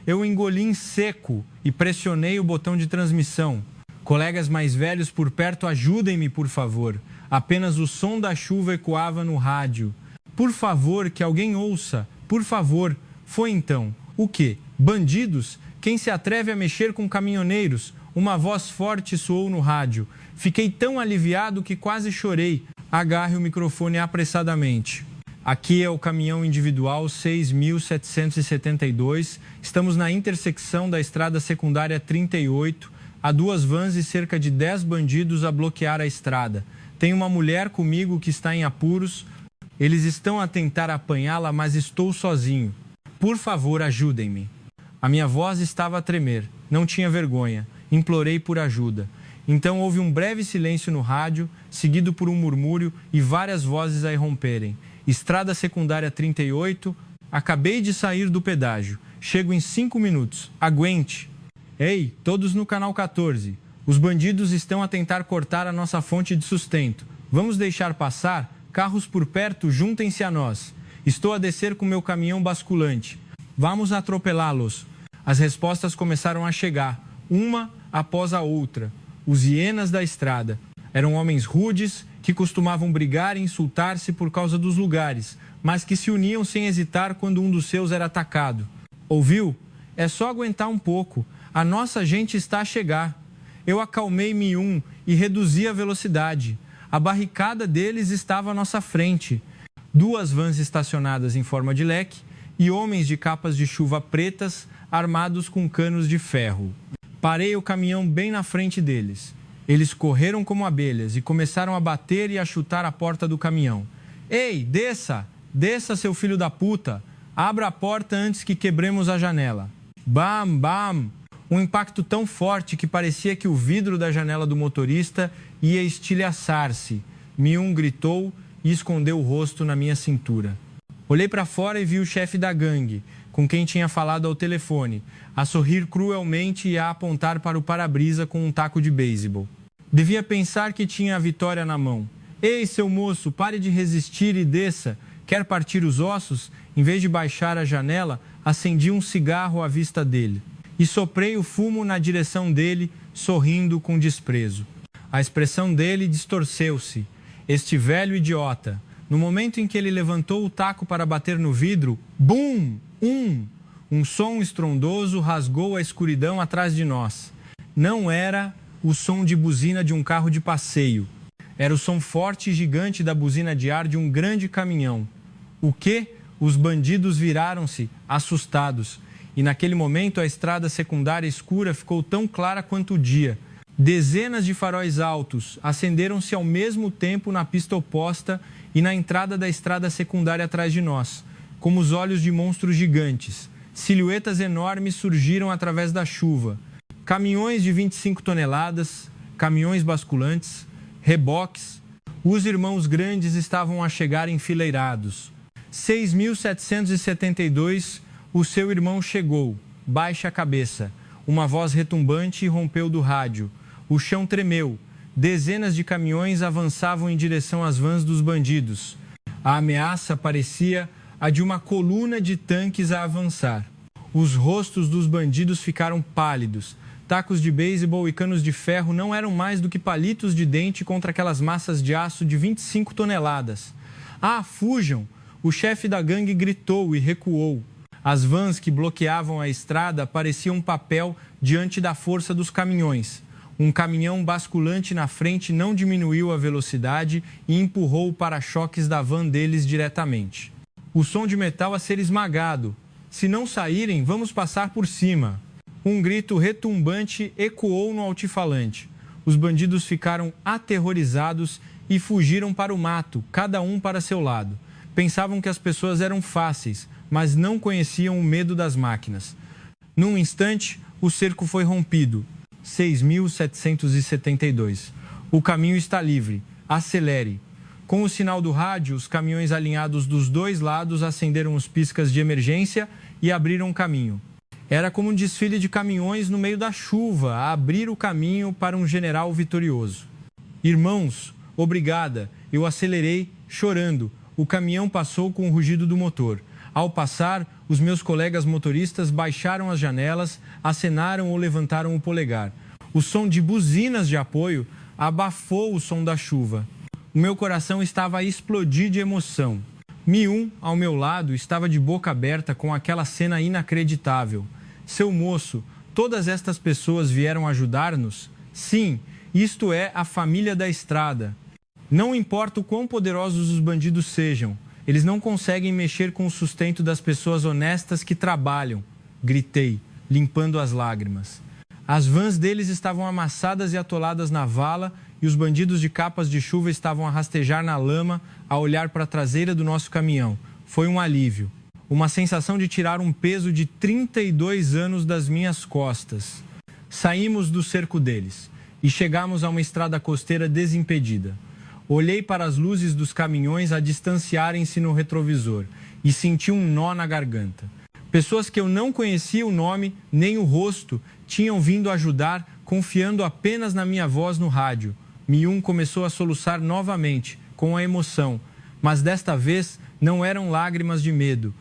Eu engoli em seco e pressionei o botão de transmissão. Colegas mais velhos por perto, ajudem-me, por favor. Apenas o som da chuva ecoava no rádio. Por favor, que alguém ouça. Por favor. Foi então. O quê? Bandidos? Quem se atreve a mexer com caminhoneiros? Uma voz forte soou no rádio. Fiquei tão aliviado que quase chorei. Agarre o microfone apressadamente. Aqui é o caminhão individual 6.772. Estamos na intersecção da estrada secundária 38. Há 2 vans e cerca de 10 bandidos a bloquear a estrada. Tem uma mulher comigo que está em apuros. Eles estão a tentar apanhá-la, mas estou sozinho. Por favor, ajudem-me. A minha voz estava a tremer. Não tinha vergonha. Implorei por ajuda. Então houve um breve silêncio no rádio, seguido por um murmúrio e várias vozes a irromperem. Estrada secundária 38, acabei de sair do pedágio. Chego em 5 minutos. Aguente! Ei, todos no canal 14. Os bandidos estão a tentar cortar a nossa fonte de sustento. Vamos deixar passar? Carros por perto, juntem-se a nós. Estou a descer com meu caminhão basculante. Vamos atropelá-los. As respostas começaram a chegar, uma após a outra. Os hienas da estrada. Eram homens rudes que costumavam brigar e insultar-se por causa dos lugares, mas que se uniam sem hesitar quando um dos seus era atacado. Ouviu? É só aguentar um pouco. A nossa gente está a chegar. Eu acalmei Mion e reduzi a velocidade. A barricada deles estava à nossa frente. 2 vans estacionadas em forma de leque e homens de capas de chuva pretas armados com canos de ferro. Parei o caminhão bem na frente deles. Eles correram como abelhas e começaram a bater e a chutar a porta do caminhão. Ei, desça! Desça, seu filho da puta! Abra a porta antes que quebremos a janela. Bam, bam! Um impacto tão forte que parecia que o vidro da janela do motorista ia estilhaçar-se. Mion gritou e escondeu o rosto na minha cintura. Olhei para fora e vi o chefe da gangue, com quem tinha falado ao telefone, a sorrir cruelmente e a apontar para o para-brisa com um taco de beisebol. Devia pensar que tinha a vitória na mão. Ei, seu moço, pare de resistir e desça. Quer partir os ossos? Em vez de baixar a janela, acendi um cigarro à vista dele. E soprei o fumo na direção dele, sorrindo com desprezo. A expressão dele distorceu-se. Este velho idiota. No momento em que ele levantou o taco para bater no vidro, bum! Um som estrondoso rasgou a escuridão atrás de nós. Não era o som de buzina de um carro de passeio. Era o som forte e gigante da buzina de ar de um grande caminhão. O quê? Os bandidos viraram-se, assustados. E naquele momento a estrada secundária escura ficou tão clara quanto o dia. Dezenas de faróis altos acenderam-se ao mesmo tempo na pista oposta e na entrada da estrada secundária atrás de nós, como os olhos de monstros gigantes. Silhuetas enormes surgiram através da chuva. Caminhões de 25 toneladas, caminhões basculantes, reboques. Os irmãos grandes estavam a chegar enfileirados. 6.772, o seu irmão chegou. Baixe a cabeça. Uma voz retumbante rompeu do rádio. O chão tremeu. Dezenas de caminhões avançavam em direção às vans dos bandidos. A ameaça parecia a de uma coluna de tanques a avançar. Os rostos dos bandidos ficaram pálidos. Tacos de beisebol e canos de ferro não eram mais do que palitos de dente contra aquelas massas de aço de 25 toneladas. Ah, fujam! O chefe da gangue gritou e recuou. As vans que bloqueavam a estrada pareciam papel diante da força dos caminhões. Um caminhão basculante na frente não diminuiu a velocidade e empurrou o para-choques da van deles diretamente. O som de metal a ser esmagado. Se não saírem, vamos passar por cima. Um grito retumbante ecoou no altifalante. Os bandidos ficaram aterrorizados e fugiram para o mato, cada um para seu lado. Pensavam que as pessoas eram fáceis, mas não conheciam o medo das máquinas. Num instante, o cerco foi rompido. 6.772. O caminho está livre. Acelere. Com o sinal do rádio, os caminhões alinhados dos dois lados acenderam os piscas de emergência e abriram caminho. Era como um desfile de caminhões no meio da chuva, a abrir o caminho para um general vitorioso. Irmãos, obrigada. Eu acelerei, chorando. O caminhão passou com o rugido do motor. Ao passar, os meus colegas motoristas baixaram as janelas, acenaram ou levantaram o polegar. O som de buzinas de apoio abafou o som da chuva. O meu coração estava a explodir de emoção. Mi-1, ao meu lado, estava de boca aberta com aquela cena inacreditável. Seu moço, todas estas pessoas vieram ajudar-nos? Sim, isto é a família da estrada. Não importa o quão poderosos os bandidos sejam, eles não conseguem mexer com o sustento das pessoas honestas que trabalham. Gritei, limpando as lágrimas. As vans deles estavam amassadas e atoladas na vala e os bandidos de capas de chuva estavam a rastejar na lama a olhar para a traseira do nosso caminhão. Foi um alívio. Uma sensação de tirar um peso de 32 anos das minhas costas. Saímos do cerco deles e chegamos a uma estrada costeira desimpedida. Olhei para as luzes dos caminhões a distanciarem-se no retrovisor e senti um nó na garganta. Pessoas que eu não conhecia o nome nem o rosto tinham vindo ajudar, confiando apenas na minha voz no rádio. Mi-1 começou a soluçar novamente, com a emoção, mas desta vez não eram lágrimas de medo,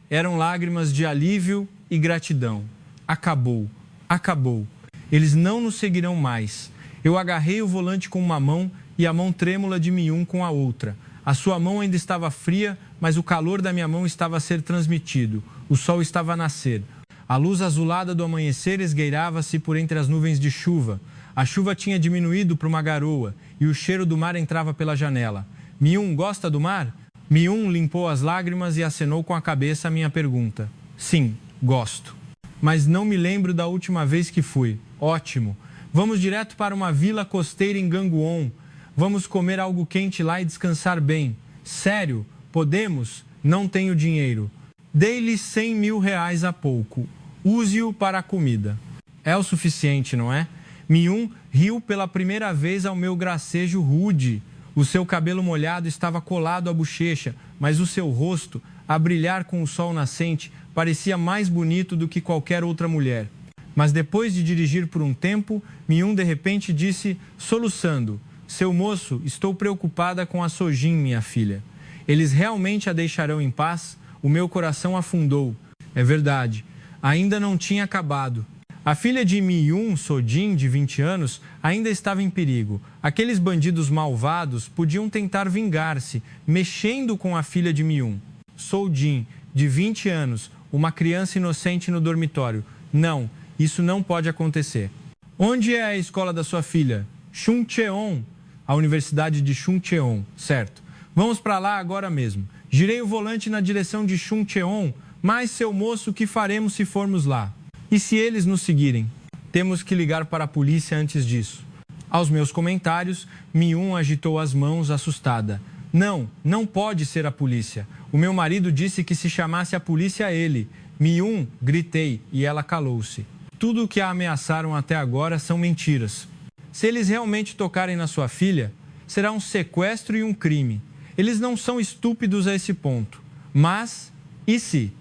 eram lágrimas de alívio e gratidão. Acabou, acabou. Eles não nos seguirão mais. Eu agarrei o volante com uma mão e a mão trêmula de Mi-1 com a outra. A sua mão ainda estava fria, mas o calor da minha mão estava a ser transmitido. O sol estava a nascer. A luz azulada do amanhecer esgueirava-se por entre as nuvens de chuva. A chuva tinha diminuído para uma garoa e o cheiro do mar entrava pela janela. Mi-1 gosta do mar? Mi-1 limpou as lágrimas e acenou com a cabeça a minha pergunta. Sim, gosto. Mas não me lembro da última vez que fui. Ótimo. Vamos direto para uma vila costeira em Gangwon. Vamos comer algo quente lá e descansar bem. Sério? Podemos? Não tenho dinheiro. Dei-lhe 100 mil reais há pouco. Use-o para a comida. É o suficiente, não é? Mi-1 riu pela primeira vez ao meu gracejo rude. O seu cabelo molhado estava colado à bochecha, mas o seu rosto, a brilhar com o sol nascente, parecia mais bonito do que qualquer outra mulher. Mas depois de dirigir por um tempo, Mi-1 de repente disse, soluçando, seu moço, estou preocupada com a Sojin, minha filha. Eles realmente a deixarão em paz? O meu coração afundou. É verdade, ainda não tinha acabado. A filha de Mi-1, Sojin, de 20 anos, ainda estava em perigo. Aqueles bandidos malvados podiam tentar vingar-se, mexendo com a filha de Mi-1. Sojin, de 20 anos, uma criança inocente no dormitório. Não, isso não pode acontecer. Onde é a escola da sua filha? Chungcheon, a Universidade de Chungcheon, certo. Vamos para lá agora mesmo. Girei o volante na direção de Chungcheon, mas, seu moço, o que faremos se formos lá? E se eles nos seguirem? Temos que ligar para a polícia antes disso. Aos meus comentários, Mi-1 agitou as mãos, assustada. Não, não pode ser a polícia. O meu marido disse que se chamasse a polícia a ele. Mi-1, gritei, e ela calou-se. Tudo o que a ameaçaram até agora são mentiras. Se eles realmente tocarem na sua filha, será um sequestro e um crime. Eles não são estúpidos a esse ponto. Mas, e se?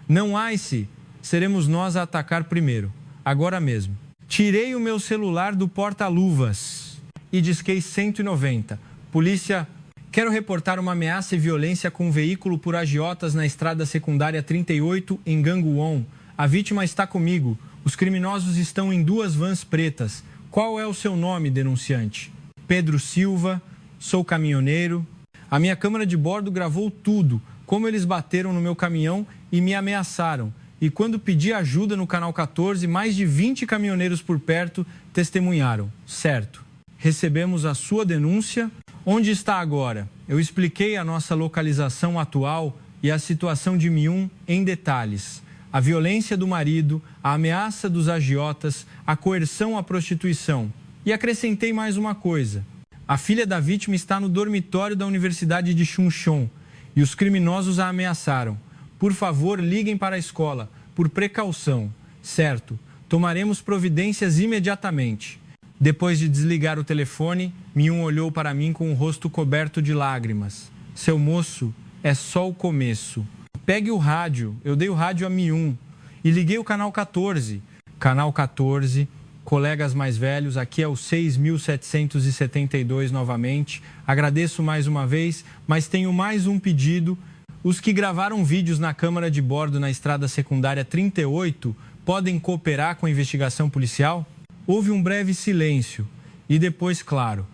Não há e se. Seremos nós a atacar primeiro, agora mesmo. Tirei o meu celular do porta-luvas e disquei 190. Polícia, quero reportar uma ameaça e violência com um veículo por agiotas na estrada secundária 38 em Gangwon. A vítima está comigo. Os criminosos estão em 2 vans pretas. Qual é o seu nome, denunciante? Pedro Silva, sou caminhoneiro. A minha câmera de bordo gravou tudo, como eles bateram no meu caminhão e me ameaçaram. E quando pedi ajuda no canal 14, mais de 20 caminhoneiros por perto testemunharam. Certo. Recebemos a sua denúncia. Onde está agora? Eu expliquei a nossa localização atual e a situação de Mi-1 em detalhes. A violência do marido, a ameaça dos agiotas, a coerção à prostituição. E acrescentei mais uma coisa. A filha da vítima está no dormitório da Universidade de Chuncheon e os criminosos a ameaçaram. Por favor, liguem para a escola, por precaução. Certo, tomaremos providências imediatamente. Depois de desligar o telefone, Mi-1 olhou para mim com o rosto coberto de lágrimas. Seu moço, é só o começo. Pegue o rádio, eu dei o rádio a Mi-1 e liguei o canal 14. Canal 14, colegas mais velhos, aqui é o 6.772 novamente. Agradeço mais uma vez, mas tenho mais um pedido. Os que gravaram vídeos na câmara de bordo na estrada secundária 38 podem cooperar com a investigação policial? Houve um breve silêncio e depois, claro.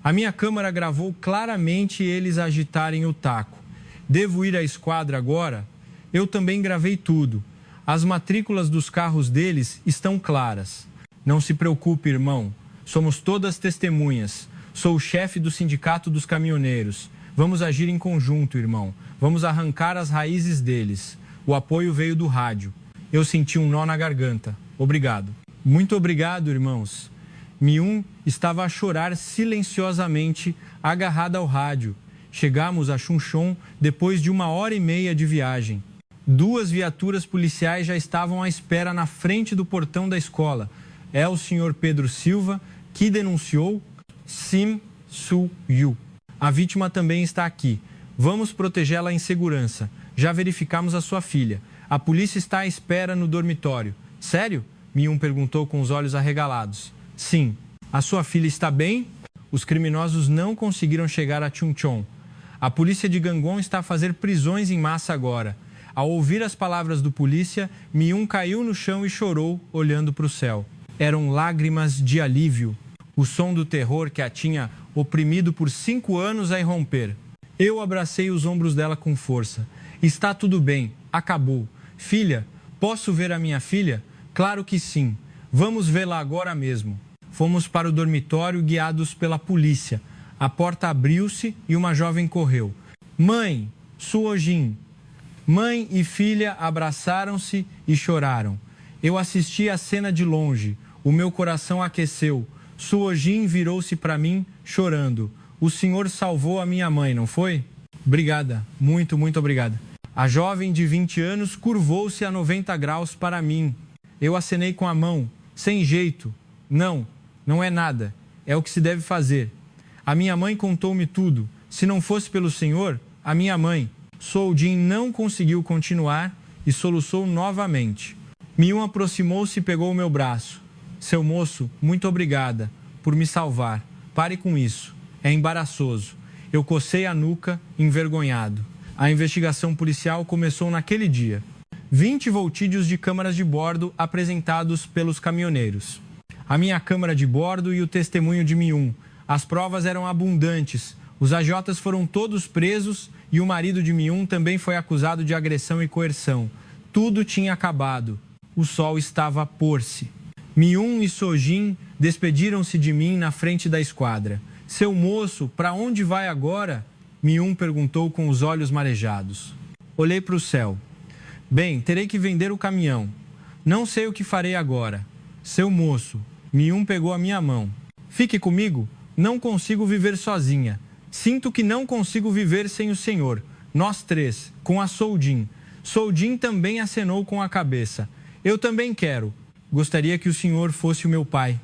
A minha câmera gravou claramente eles agitarem o taco. Devo ir à esquadra agora? Eu também gravei tudo. As matrículas dos carros deles estão claras. Não se preocupe, irmão. Somos todas testemunhas. Sou o chefe do sindicato dos caminhoneiros. Vamos agir em conjunto, irmão. Vamos arrancar as raízes deles. O apoio veio do rádio. Eu senti um nó na garganta. Obrigado. Muito obrigado, irmãos. Mi-1 estava a chorar silenciosamente, agarrada ao rádio. Chegamos a Chuncheon depois de 1h30 de viagem. 2 viaturas policiais já estavam à espera na frente do portão da escola. É o senhor Pedro Silva, que denunciou Sim Su-yu. A vítima também está aqui. Vamos protegê-la em segurança. Já verificamos a sua filha. A polícia está à espera no dormitório. Sério? Mi-1 perguntou com os olhos arregalados. Sim. A sua filha está bem? Os criminosos não conseguiram chegar a Chuncheon. A polícia de Gangwon está a fazer prisões em massa agora. Ao ouvir as palavras do polícia, Mi-1 caiu no chão e chorou, olhando para o céu. Eram lágrimas de alívio. O som do terror que a tinha oprimido por 5 anos a irromper. Eu abracei os ombros dela com força. Está tudo bem. Acabou. Filha, posso ver a minha filha? Claro que sim. Vamos vê-la agora mesmo. Fomos para o dormitório guiados pela polícia. A porta abriu-se e uma jovem correu. Mãe, Suojin. Mãe e filha abraçaram-se e choraram. Eu assisti a cena de longe. O meu coração aqueceu. Suojin virou-se para mim, chorando. O senhor salvou a minha mãe, não foi? Obrigada. Muito, muito obrigada. A jovem de 20 anos curvou-se a 90 graus para mim. Eu acenei com a mão. Sem jeito. Não, não é nada. É o que se deve fazer. A minha mãe contou-me tudo. Se não fosse pelo senhor, a minha mãe. Suojin não conseguiu continuar e soluçou novamente. Mi-1 aproximou-se e pegou o meu braço. Seu moço, muito obrigada por me salvar. Pare com isso. É embaraçoso. Eu cocei a nuca, envergonhado. A investigação policial começou naquele dia. 20 voltídeos de câmaras de bordo apresentados pelos caminhoneiros. A minha câmara de bordo e o testemunho de Mi-1. As provas eram abundantes. Os agiotas foram todos presos e o marido de Mi-1 também foi acusado de agressão e coerção. Tudo tinha acabado. O sol estava a pôr-se. Mi-1 e Suojin despediram-se de mim na frente da esquadra. Seu moço, para onde vai agora? Mi-1 perguntou com os olhos marejados. Olhei para o céu. Bem, terei que vender o caminhão. Não sei o que farei agora. Seu moço, Mi-1 pegou a minha mão. Fique comigo. Não consigo viver sozinha. Sinto que não consigo viver sem o senhor. Nós 3, com a Suojin. Suojin também acenou com a cabeça. Eu também quero. Gostaria que o senhor fosse o meu pai.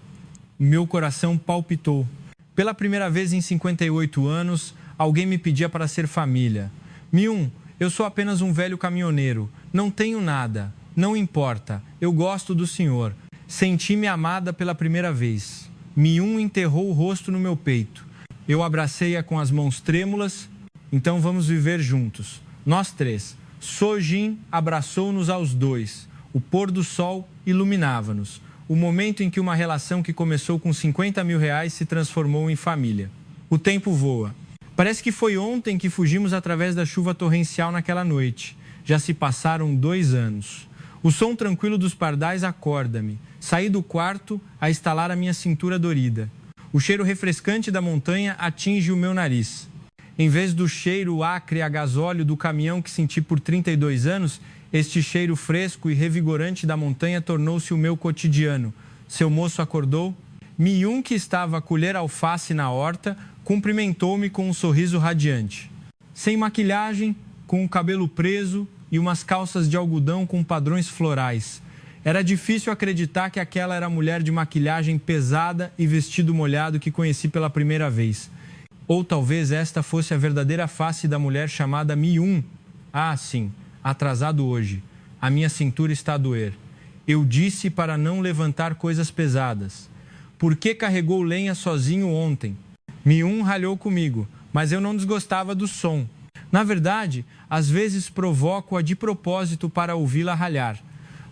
Meu coração palpitou. Pela primeira vez em 58 anos, alguém me pedia para ser família. Mi-1, Eu sou apenas um velho caminhoneiro. Não tenho nada. Não importa. Eu gosto do senhor. Senti-me amada pela primeira vez. Miun enterrou o rosto no meu peito. Eu abracei-a com as mãos trêmulas. Então vamos viver juntos. Nós três. Sojin abraçou-nos aos dois. O pôr do sol iluminava-nos. O momento em que uma relação que começou com 50 mil reais se transformou em família. O tempo voa. Parece que foi ontem que fugimos através da chuva torrencial naquela noite. Já se passaram 2 anos. O som tranquilo dos pardais acorda-me. Saí do quarto a estalar a minha cintura dorida. O cheiro refrescante da montanha atinge o meu nariz. Em vez do cheiro acre a gasóleo do caminhão que senti por 32 anos, este cheiro fresco e revigorante da montanha tornou-se o meu cotidiano. Seu moço acordou. Miun, que estava a colher alface na horta, cumprimentou-me com um sorriso radiante. Sem maquilhagem, com o cabelo preso e umas calças de algodão com padrões florais. Era difícil acreditar que aquela era a mulher de maquilhagem pesada e vestido molhado que conheci pela primeira vez. Ou talvez esta fosse a verdadeira face da mulher chamada Miun. Ah, sim, atrasado hoje. A minha cintura está a doer. Eu disse para não levantar coisas pesadas. Por que carregou lenha sozinho ontem? Miun ralhou comigo, mas eu não desgostava do som. Na verdade, às vezes provoco-a de propósito para ouvi-la ralhar.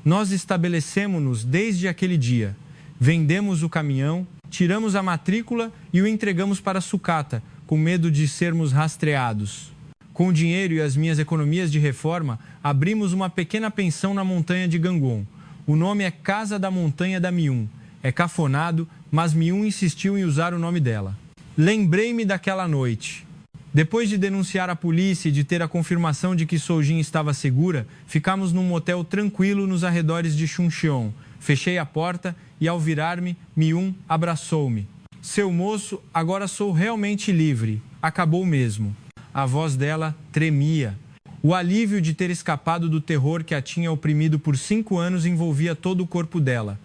Nós estabelecemos-nos desde aquele dia. Vendemos o caminhão, tiramos a matrícula e o entregamos para a sucata, com medo de sermos rastreados. Com o dinheiro e as minhas economias de reforma, abrimos uma pequena pensão na montanha de Gangon. O nome é Casa da Montanha da Miun. É cafonado, mas Miun insistiu em usar o nome dela. Lembrei-me daquela noite. Depois de denunciar a polícia e de ter a confirmação de que Sojin estava segura, ficamos num motel tranquilo nos arredores de Chuncheon. Fechei a porta e, ao virar-me, Miun abraçou-me. Seu moço, agora sou realmente livre. Acabou mesmo. A voz dela tremia. O alívio de ter escapado do terror que a tinha oprimido por 5 anos envolvia todo o corpo dela.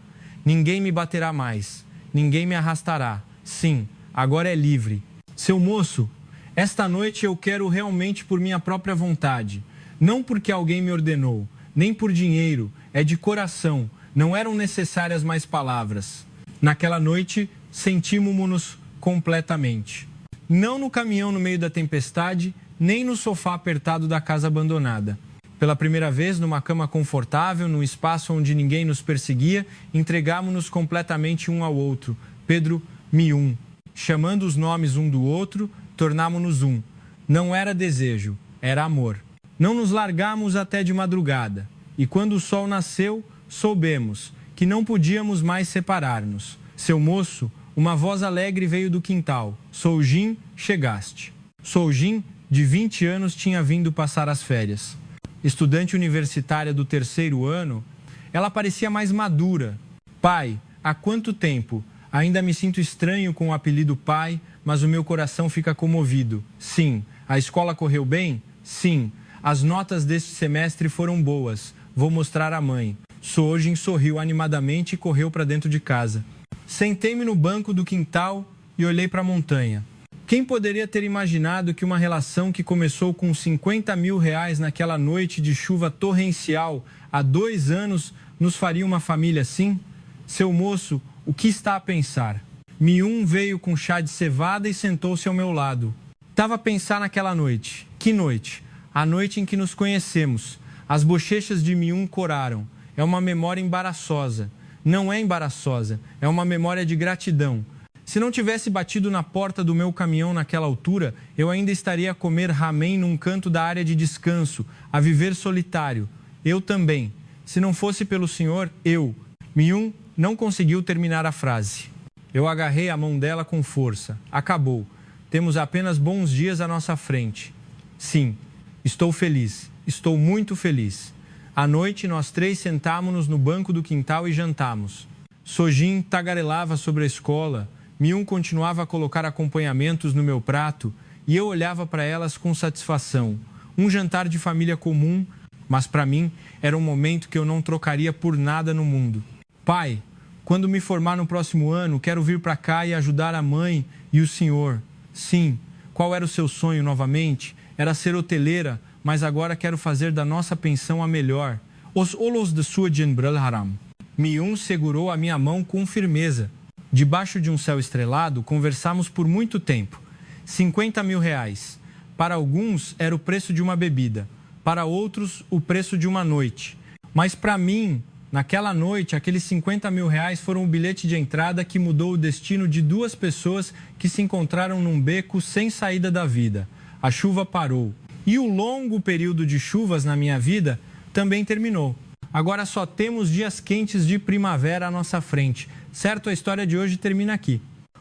Ninguém me baterá mais. Ninguém me arrastará. Sim, agora é livre. Seu moço, esta noite eu quero realmente por minha própria vontade. Não porque alguém me ordenou, nem por dinheiro. É de coração. Não eram necessárias mais palavras. Naquela noite, sentimos-nos completamente. Não no caminhão no meio da tempestade, nem no sofá apertado da casa abandonada. Pela primeira vez, numa cama confortável, num espaço onde ninguém nos perseguia, entregamos-nos completamente um ao outro. Pedro, Miun. Chamando os nomes um do outro, tornámo-nos um. Não era desejo, era amor. Não nos largamos até de madrugada. E quando o sol nasceu, soubemos que não podíamos mais separar-nos. Seu moço, uma voz alegre veio do quintal. Sojin, chegaste. Sojin, de 20 anos, tinha vindo passar as férias. Estudante universitária do 3º ano, ela parecia mais madura. Pai, há quanto tempo? Ainda me sinto estranho com o apelido pai, mas o meu coração fica comovido. Sim. A escola correu bem? Sim. As notas deste semestre foram boas. Vou mostrar à mãe. Sojin sorriu animadamente e correu para dentro de casa. Sentei-me no banco do quintal e olhei para a montanha. Quem poderia ter imaginado que uma relação que começou com 50 mil reais naquela noite de chuva torrencial há 2 anos nos faria uma família assim? Seu moço, o que está a pensar? Miun veio com chá de cevada e sentou-se ao meu lado. Estava a pensar naquela noite. Que noite? A noite em que nos conhecemos. As bochechas de Miun coraram. É uma memória embaraçosa. Não é embaraçosa, é uma memória de gratidão. Se não tivesse batido na porta do meu caminhão naquela altura, eu ainda estaria a comer ramen num canto da área de descanso, a viver solitário. Eu também. Se não fosse pelo senhor, eu. Miun não conseguiu terminar a frase. Eu agarrei a mão dela com força. Acabou. Temos apenas bons dias à nossa frente. Sim, estou feliz. Estou muito feliz. À noite, nós 3 sentámo-nos no banco do quintal e jantamos. Sojin tagarelava sobre a escola. Miun continuava a colocar acompanhamentos no meu prato e eu olhava para elas com satisfação. Um jantar de família comum, mas para mim era um momento que eu não trocaria por nada no mundo. Pai, quando me formar no próximo ano, quero vir para cá e ajudar a mãe e o senhor. Sim, qual era o seu sonho novamente? Era ser hoteleira, mas agora quero fazer da nossa pensão a melhor. Os olhos de sua Jenbrel Haram. Mi-un segurou a minha mão com firmeza. Debaixo de um céu estrelado, conversamos por muito tempo. 50 mil reais. Para alguns, era o preço de uma bebida. Para outros, o preço de uma noite. Mas para mim, naquela noite, aqueles 50 mil reais foram o bilhete de entrada que mudou o destino de duas pessoas que se encontraram num beco sem saída da vida. A chuva parou. E o longo período de chuvas na minha vida também terminou. Agora só temos dias quentes de primavera à nossa frente. Certo, a história de hoje termina aqui.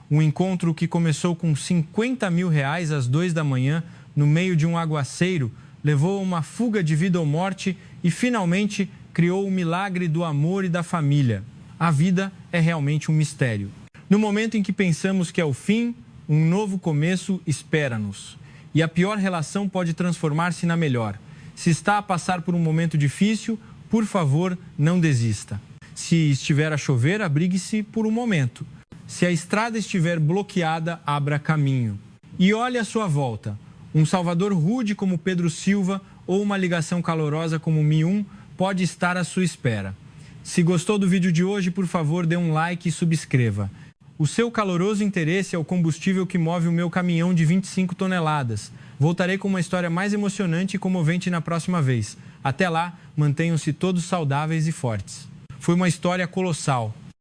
Um encontro que começou com 50 mil reais às 2 da manhã, no meio de um aguaceiro, levou a uma fuga de vida ou morte e, finalmente, criou o milagre do amor e da família. A vida é realmente um mistério. No momento em que pensamos que é o fim, um novo começo espera-nos. E a pior relação pode transformar-se na melhor. Se está a passar por um momento difícil, por favor, não desista. Se estiver a chover, abrigue-se por um momento. Se a estrada estiver bloqueada, abra caminho. E olhe à sua volta. Um salvador rude como Pedro Silva ou uma ligação calorosa como Mi-un pode estar à sua espera. Se gostou do vídeo de hoje, por favor, dê um like e subscreva. O seu caloroso interesse é o combustível que move o meu caminhão de 25 toneladas. Voltarei com uma história mais emocionante e comovente na próxima vez. Até lá, mantenham-se todos saudáveis e fortes. Foi uma história colossal.